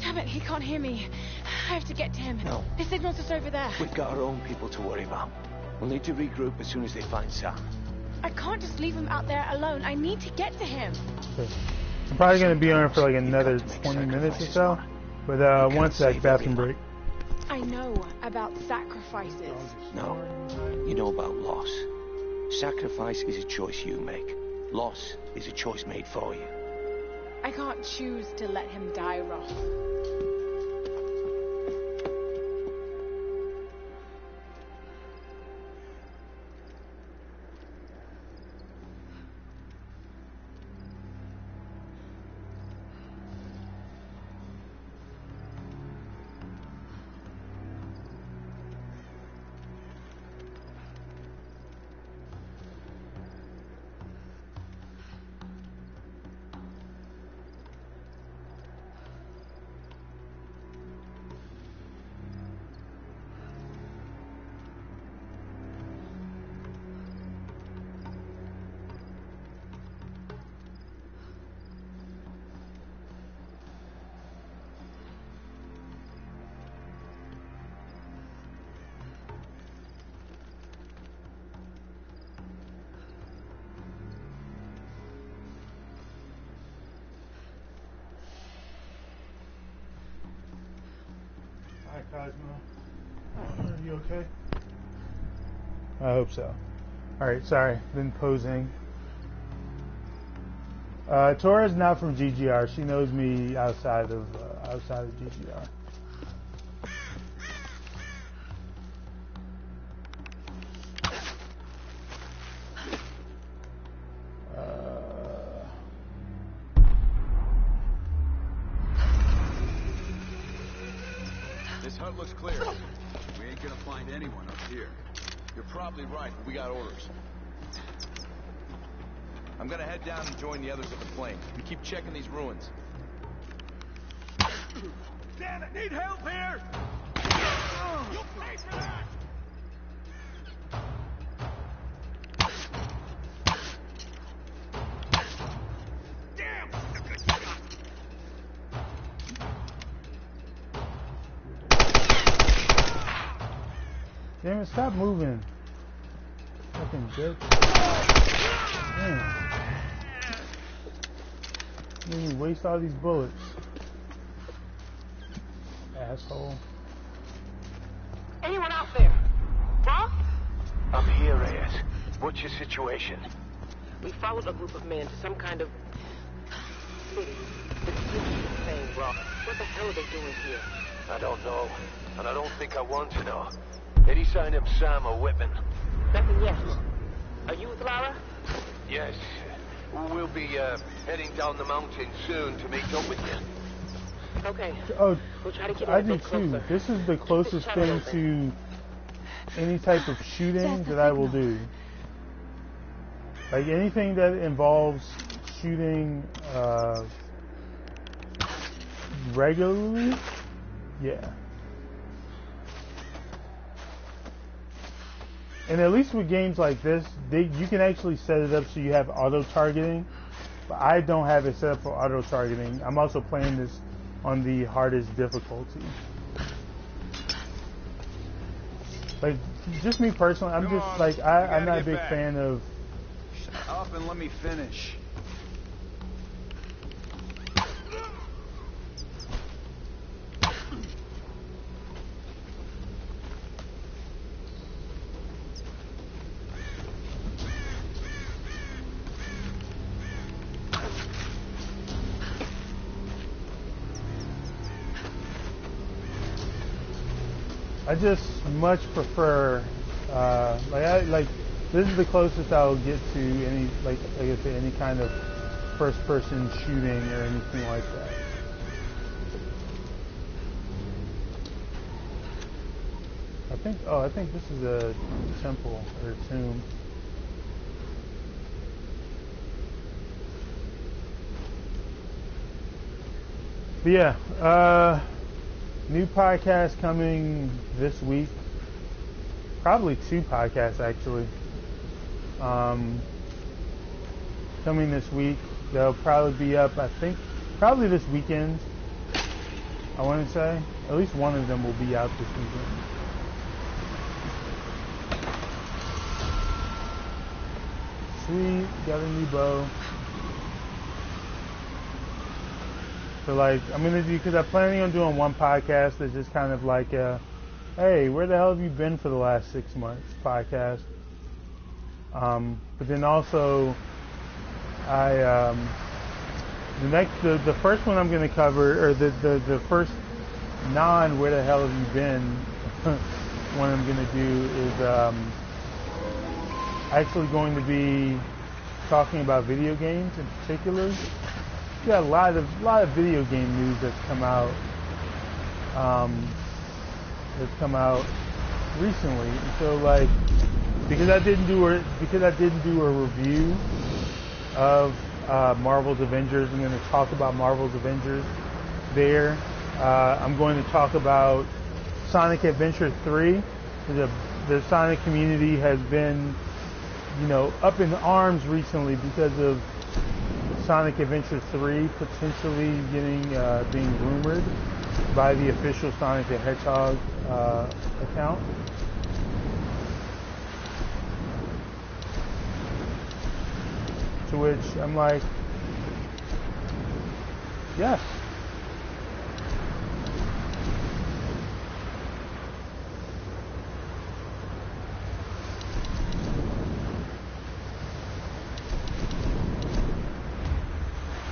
Damn it, he can't hear me. I have to get to him. No. The signal's just over there. We've got our own people to worry about. We'll need to regroup as soon as they find Sam. I can't just leave him out there alone. I need to get to him. I'm probably going to be on for like another 20 minutes or so, but once that bathroom break. I know about sacrifices. No, you know about loss. Sacrifice is a choice you make. Loss is a choice made for you. I can't choose to let him die, Roth. Hi, Cosmo. Are you okay? I hope so. Alright, sorry. Been posing. Tora's not from GGR. She knows me outside of GGR. This hut looks clear. We ain't gonna find anyone up here. You're probably right, but we got orders. I'm gonna head down and join the others at the plane. You keep checking these ruins. Damn it! Need help here! You'll pay for that! Damn! Damn it, stop moving. Fucking bitch. Damn. Made me waste all these bullets. Asshole. Anyone out there? Roth? I'm here, Reyes. What's your situation? We followed a group of men to some kind of city. It's insane, Roth. What the hell are they doing here? I don't know, and I don't think I want to know. Any sign of Sam or Whitman? Nothing yet. Are you with Lara? Yes. We'll be heading down the mountain soon to meet up with you. Okay. Oh, We'll try to keep I a do little too. closer. This is the closest thing to any type of shooting that I will do. Like anything that involves shooting regularly, yeah. And at least with games like this, you can actually set it up so you have auto-targeting. But I don't have it set up for auto-targeting. I'm also playing this on the hardest difficulty. Like, just me personally, I'm just like, I'm not a big fan of... Shut up and let me finish. I just much prefer, this is the closest I'll get to any, to any kind of first-person shooting or anything like that. I think this is a temple or a tomb. But yeah, new podcast coming this week. Probably 2 podcasts actually. Coming this week. They'll probably be up, I think, probably this weekend. I want to say. At least one of them will be out this weekend. Sweet, got a new bow. So I'm gonna do, because I'm planning on doing one podcast that's just kind of like hey, where the hell have you been for the last 6 months podcast. But then also, the first one I'm gonna cover, or the first where the hell have you been one I'm gonna do is actually going to be talking about video games in particular. We got a lot of video game news that's come out recently, and so because I didn't do a review of Marvel's Avengers, I'm going to talk about Marvel's Avengers there. I'm going to talk about Sonic Adventure 3. The Sonic community has been, up in arms recently because of Sonic Adventure 3 potentially being rumored by the official Sonic the Hedgehog account. To which I'm like, yes.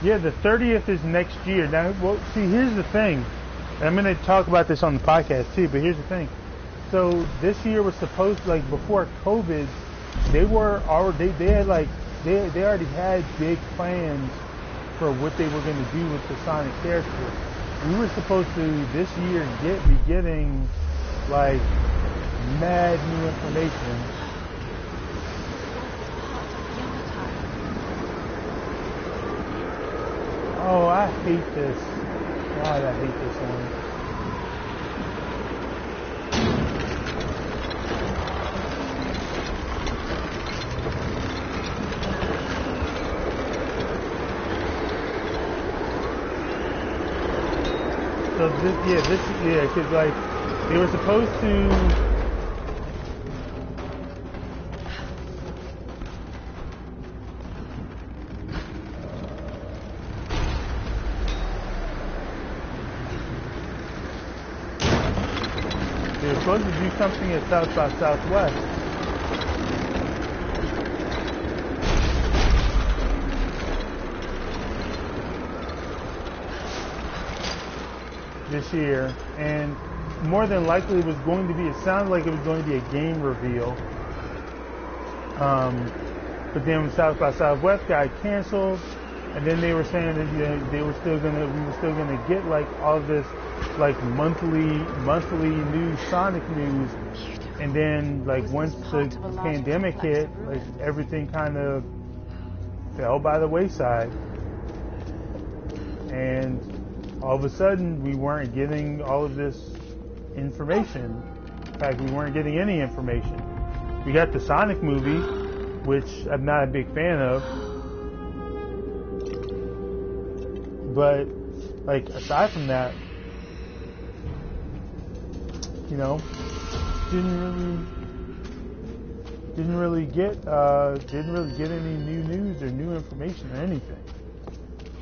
Yeah, the 30th is next year. Now, well, see, here's the thing. And I'm going to talk about this on the podcast too, but here's the thing. So this year was supposed to, before COVID, they already had big plans for what they were going to do with the Sonic character. We were supposed to this year be getting mad new information. Oh, I hate this. God, I hate this one. So because they were supposed to. They were supposed to do something at South by Southwest. This year, and more than likely it sounded like it was going to be a game reveal. But then South by Southwest got canceled, and then they were saying that we were still gonna get all this monthly new Sonic news, and then once the pandemic hit, everything kind of fell by the wayside, and all of a sudden we weren't getting all of this information. In fact, we weren't getting any information. We got the Sonic movie, which I'm not a big fan of, but aside from that, didn't really get any new news or new information or anything.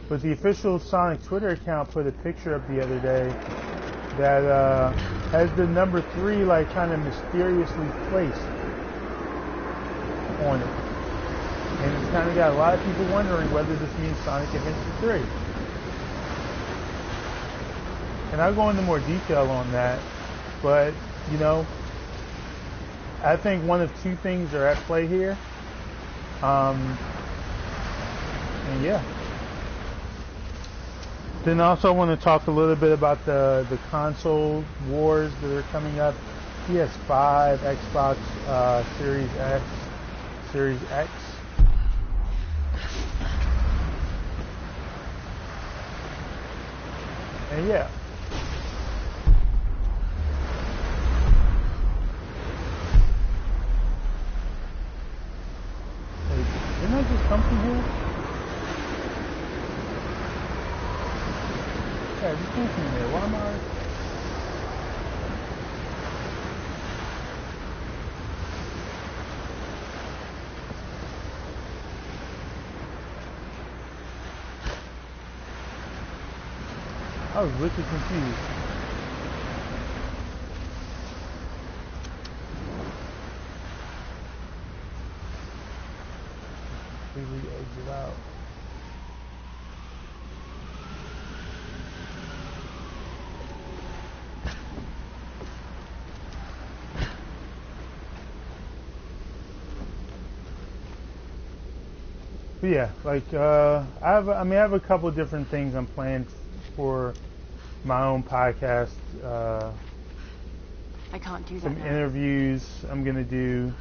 But the official Sonic Twitter account put a picture up the other day that has the number 3 kind of mysteriously placed on it, and it's kind of got a lot of people wondering whether this means Sonic Adventure 3. And I'll go into more detail on that, but you know, I think one of two things are at play here. And yeah. Then also I want to talk a little bit about the console wars that are coming up. PS5, Xbox Series X, Series X. And yeah. Wait, didn't I just come from here? Yeah, just came from there. Why am I? I was wicked confused. Completely exit out. But yeah, like I have a couple of different things I'm planning for my own podcast. I can't do that. Some now. interviews I'm gonna do.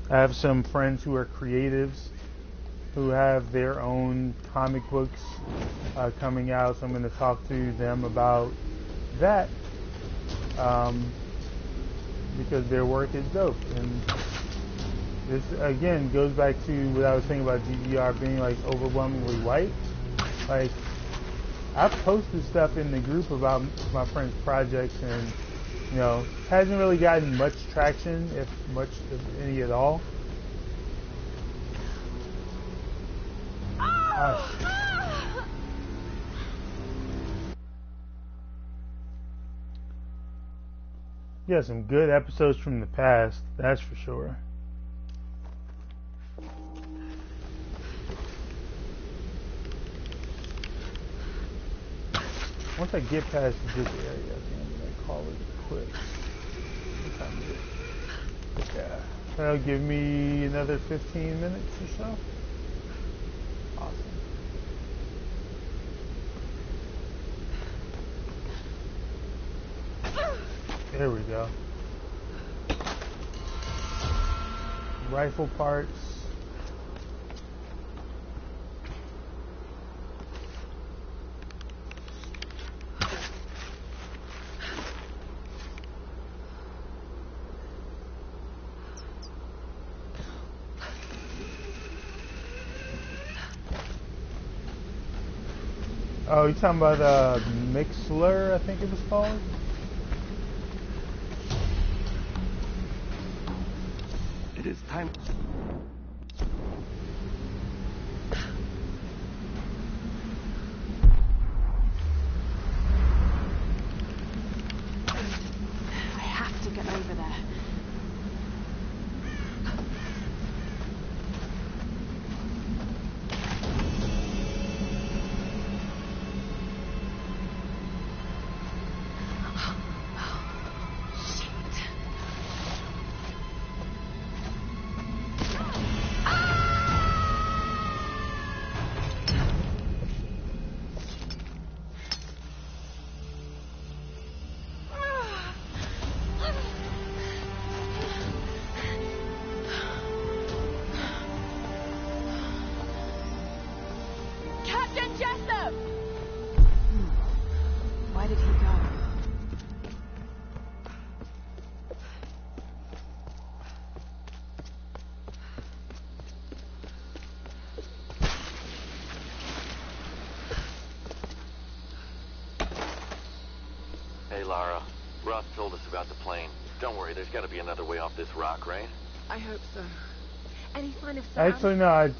I have some friends who are creatives who have their own comic books coming out, so I'm gonna talk to them about that because their work is dope. And this again goes back to what I was saying about GGR being like overwhelmingly white. Like, I've posted stuff in the group about my friends' projects, and you know, hasn't really gotten much traction, if any at all. Yeah, some good episodes from the past, that's for sure. Once I get past this area, I think I'm gonna call it quits. What time is it? Yeah, that'll give me another 15 minutes or so. Awesome. There we go. Rifle parts. Oh, you're talking about Mixler, I think it was called? It is time. I have to get over there. Why did he go? Hey, Lara. Roth told us about the plane. Don't worry, there's got to be another way off this rock, right? I hope so. Any sign of Sam? Actually, no.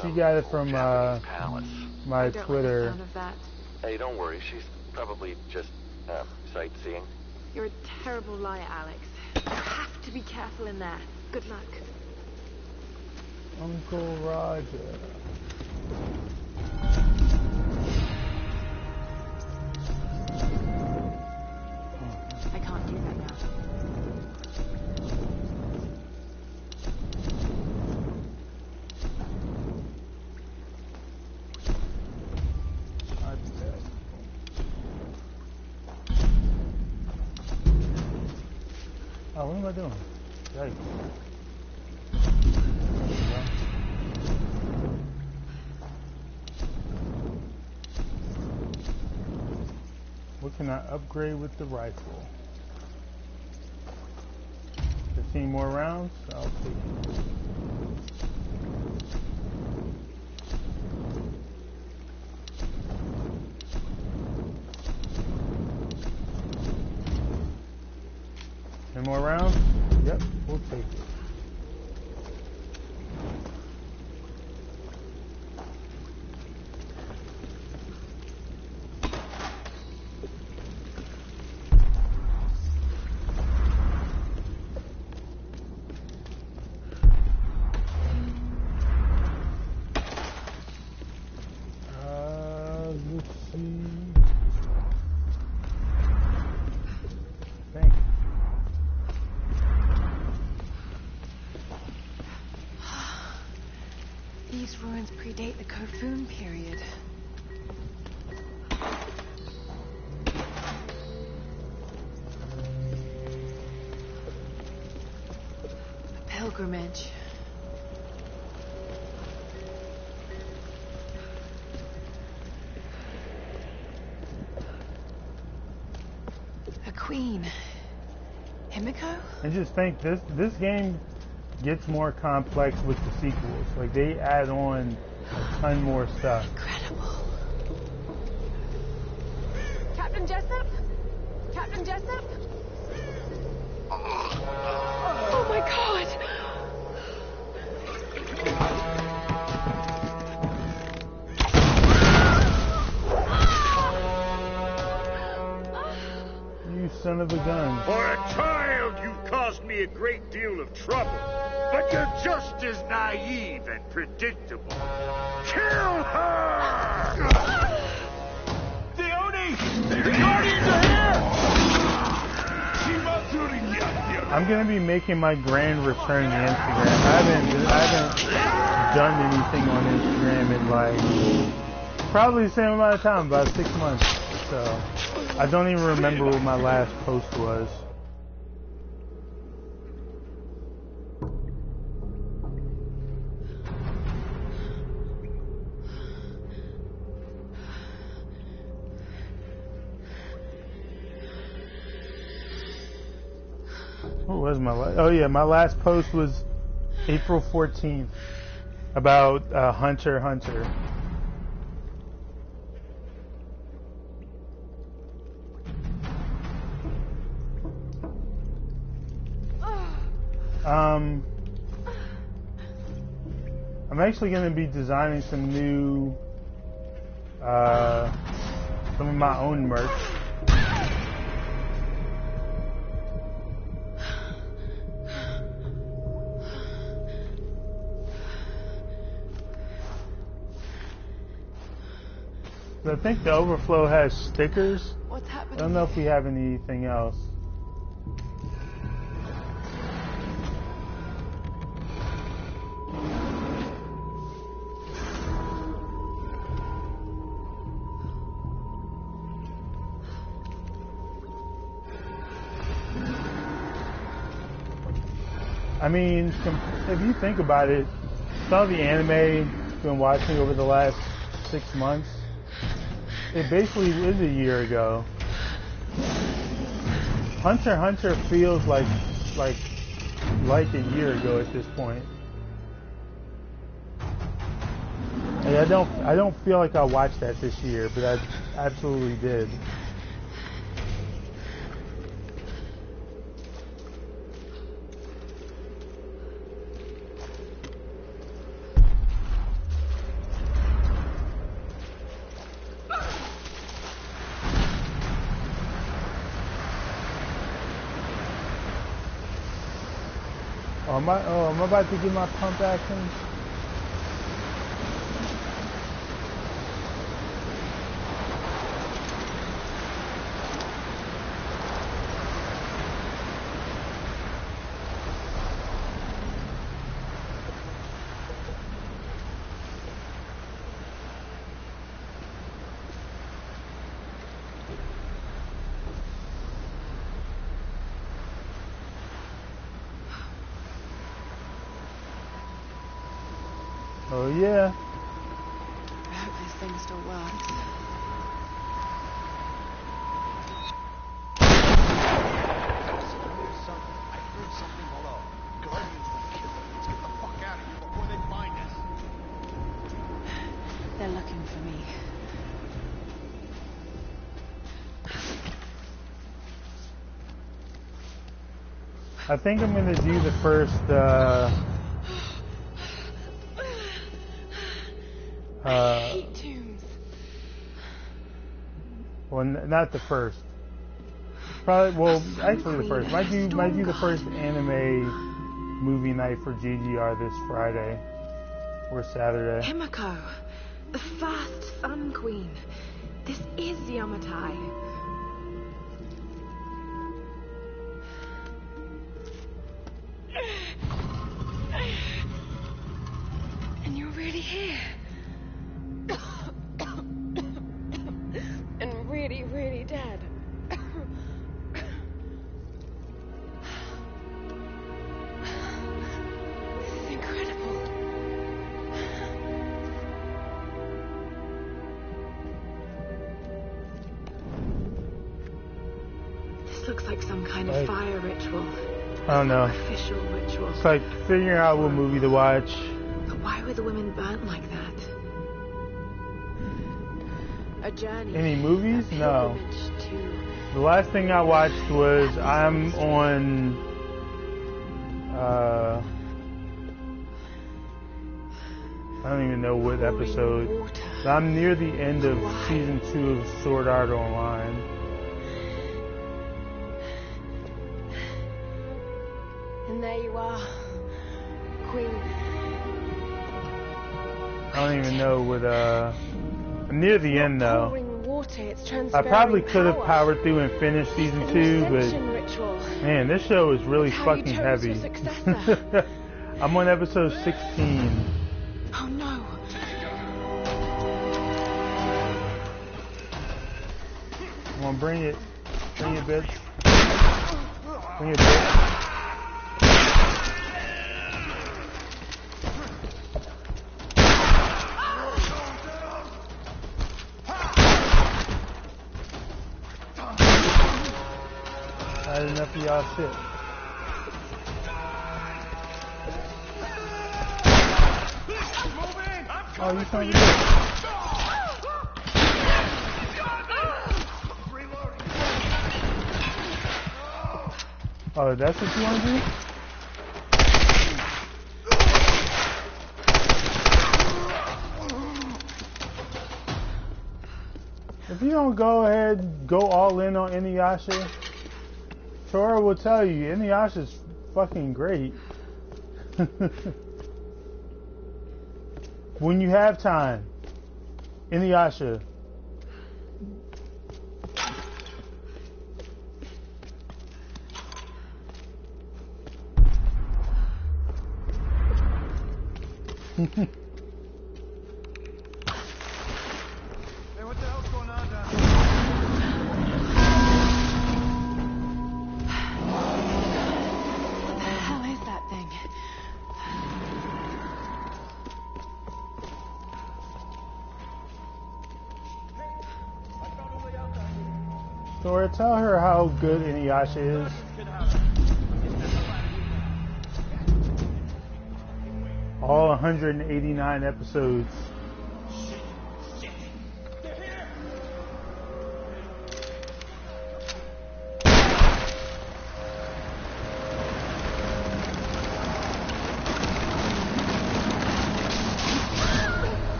She got it from my I don't Twitter. like the sound of that. Hey, don't worry. She's probably just sightseeing. You're a terrible liar, Alex. You have to be careful in there. Good luck. Uncle Roger. I can't do that now. Oh, what am I doing? Yikes. What can I upgrade with the rifle? 15 more rounds? I'll take it. 10 more rounds? Yep, we'll take it. Let's see. Thanks. These ruins predate the Kofun period. A pilgrimage. A queen. Himiko? And just think, this game gets more complex with the sequels. Like, they add on a ton more stuff. Incredible. Captain Jessup? Captain Jessup? Oh my God! You son of a gun. For a child, you've caused me a great deal of trouble. But you're just as naive and predictable. Kill her! Dione! The Guardians are here! I'm gonna be making my grand return to Instagram. I haven't done anything on Instagram in like probably the same amount of time, about 6 months. So I don't even remember what my last post was. What was my last? Oh yeah, my last post was April 14th about Hunter x Hunter. I'm actually going to be designing some new, some of my own merch. I think the Overflow has stickers. What's happening? I don't know if we have anything else. I mean, if you think about it, some of the anime you've been watching over the last 6 months, it basically is a year ago. Hunter x Hunter feels like a year ago at this point. Like, I don't feel like I watched that this year, but I absolutely did. Am I about to get my pump action? Oh yeah. I hope this thing still works. I heard something below. Guardians were killed. Let's get the fuck out of here before they find us. They're looking for me. I think I'm gonna do the first Heat tombs. well, not the first. Probably, well, actually the first. Might do the first anime movie night for GGR this Friday or Saturday. Himiko, the first Sun Queen. This is Yamatai. And you're really here. And really, really dead. This is incredible. This looks like some kind of fire ritual. I don't know. Official ritual. It's like figuring out what movie to watch. But why were the women burnt like that? A journey. Any movies? No. To... The last thing I watched was I'm on I don't even know what episode. I'm near the end of season 2 of Sword Art Online. And there you are, Queen. I don't even know what I'm near the end though. Water, I probably could have powered through and finished season 2, but man, this show is really fucking heavy. I'm on episode 16. Oh no. Come on, bring it, bitch. Bring it, bitch. I had enough of y'all shit. Oh, you son of a bitch. Oh, that's what you want to do? If you don't go ahead, go all in on Inuyasha, Tora will tell you, Inuyasha's fucking great. When you have time, Inuyasha. Hey, what the hell's going on down here? What the hell is that thing? Tora, tell her how good Inuyasha is. All 189 episodes.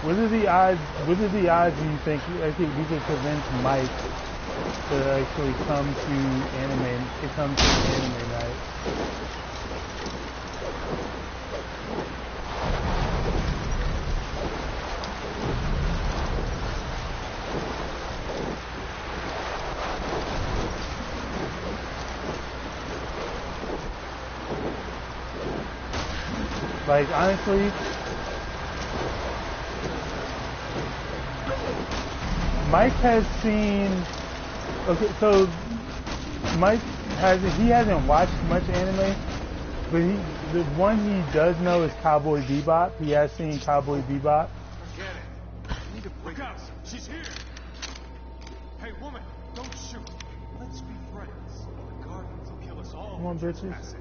What are the odds do you think we could convince Mike to actually come to anime night? Like, honestly, Mike has seen. Okay, so Mike hasn't watched much anime, but the one he does know is Cowboy Bebop. He has seen Cowboy Bebop. Forget it. I need to break out. She's here. Hey, woman, don't shoot. Let's be friends. The Guardians will kill us all. Come on, bitches.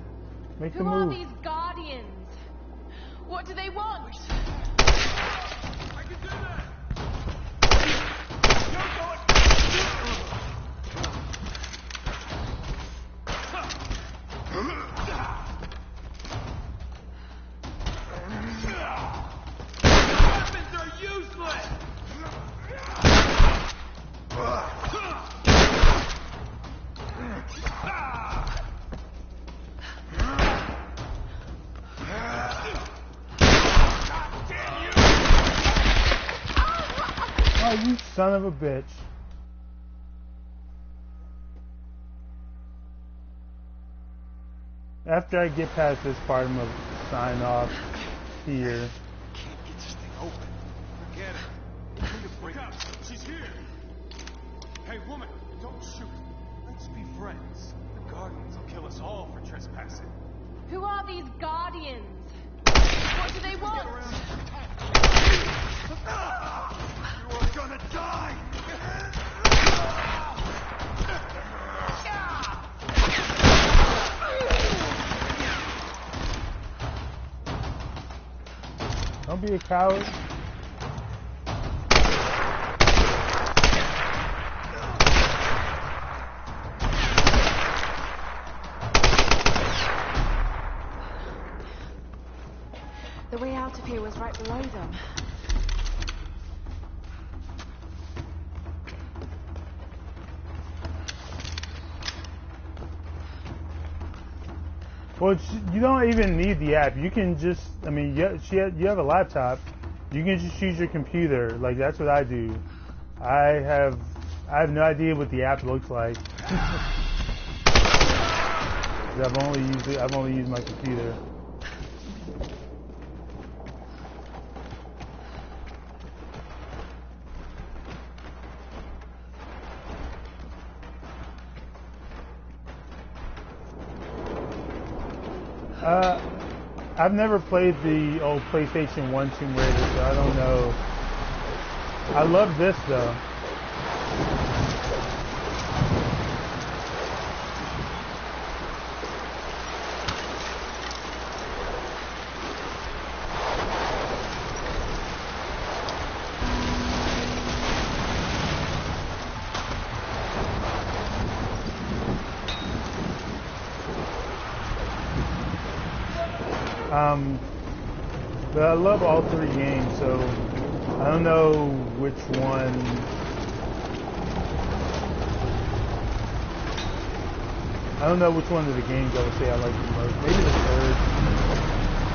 Make the Who move. are these Guardians? What do they want? I can do that. Weapons are useless. Oh, you son of a bitch. After I get past this part, I'm gonna sign off here. Can't get this thing open. Forget it. I need to break out. She's here. Hey, woman, don't shoot. Let's be friends. The Guardians will kill us all for trespassing. Who are these Guardians? What do they want? You are gonna die! Don't be a coward. The way out of here was right below them. Well, you don't even need the app. You can just, I mean, you have a laptop. You can just use your computer. Like, that's what I do. I have no idea what the app looks like. I've only used my computer. I've never played the old PlayStation 1 Tomb Raider, so I don't know. I love this though. But I love all three games, so I don't know which one. I don't know which one of the games I would say I like the most. Maybe the third.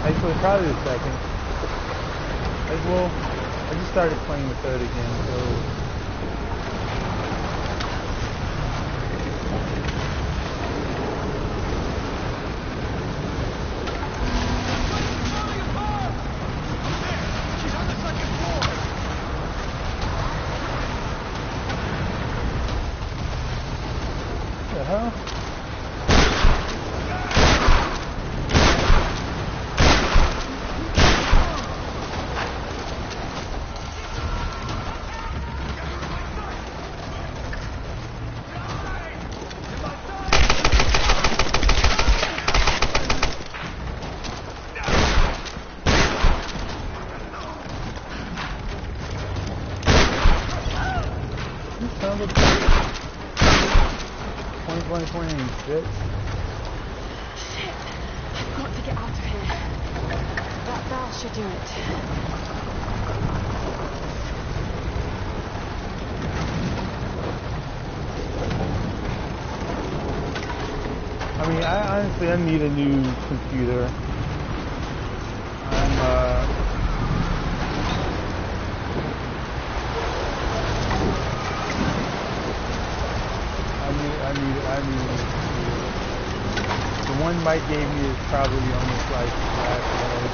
Actually, probably the second. Well, I just started playing the third again, so. Shit. I've got to get out of here. That bell should do it. I mean, honestly, I need a new computer. I need the one Mike gave me is probably almost like last leg.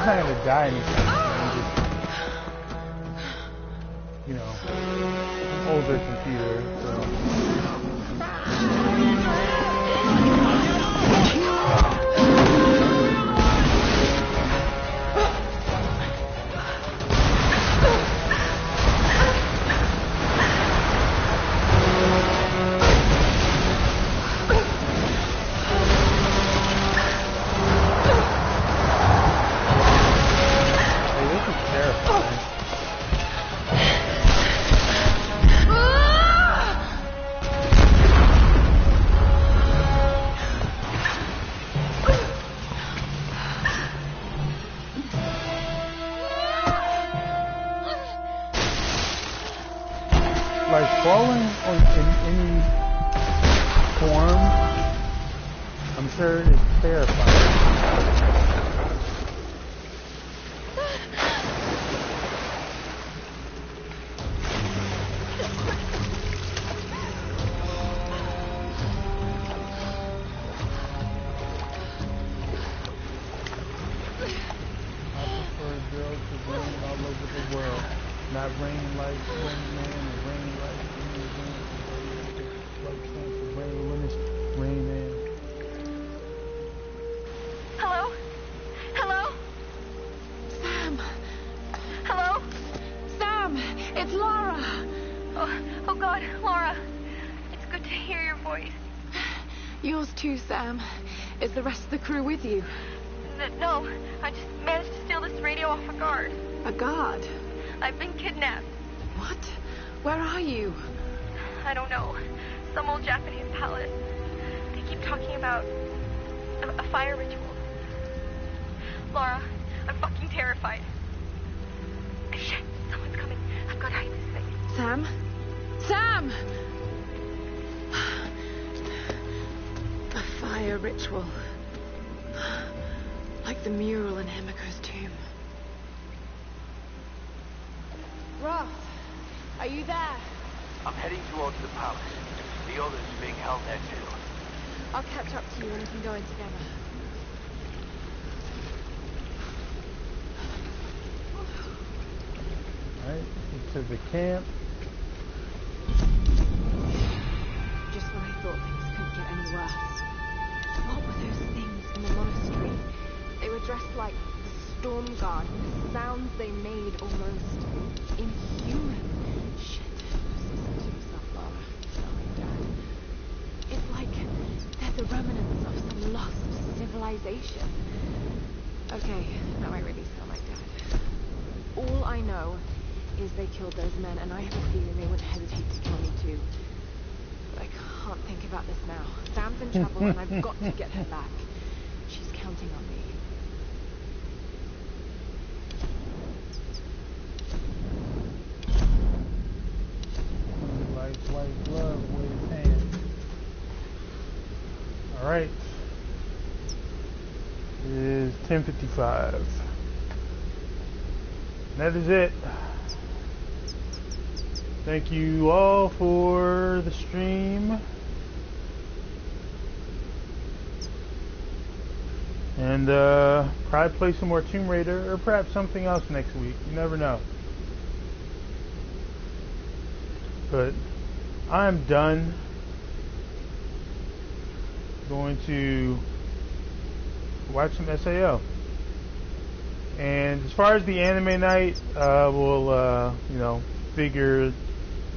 not gonna die anytime soon. Just, older computer. So. Like falling in any form, I'm sure it's terrifying. I prefer girls to rain all over the world, not rain like Rain Man and rain like Rain Man. Hello? Hello? Sam! Hello? Sam! It's Laura! Oh God, Laura. It's good to hear your voice. Yours too, Sam. Is the rest of the crew with you? No, I just managed to steal this radio off a guard. A guard? I've been kidnapped. What? Where are you? I don't know. Some old Japanese palace. They keep talking about a fire ritual. Laura, I'm fucking terrified. Shit, someone's coming. I've got to hide this thing. Sam? Sam! A fire ritual. Like the mural in Himiko's tomb. Roth, are you there? I'm heading towards the palace. The others are being held there too. I'll catch up to you and we can go in together. Alright, to the camp. Just when I thought things couldn't get any worse. What were those things in the monastery? They were dressed like the storm guard, and the sounds they made almost inhuman. Shit. Just listen to yourself, Laura. Oh my dad. It's like they're the remnants of some lost civilization. Okay, now I really sound like Dad. All I know is they killed those men, and I have a feeling they wouldn't hesitate to kill me too. But I can't think about this now. Sam's in trouble, and I've got to get her back. She's counting on me. Like white glove with his hand. Alright. It is 10:55. That is it. Thank you all for the stream. And probably play some more Tomb Raider or perhaps something else next week. You never know. But I'm done. Going to watch some SAO. And as far as the anime night, we'll figure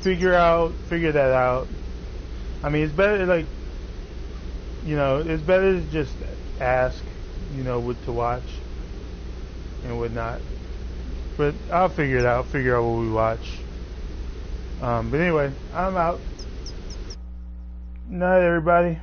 that out. I mean, it's better it's better to just ask, what to watch and whatnot. But I'll figure it out. Figure out what we watch. But anyway, I'm out. Night, everybody.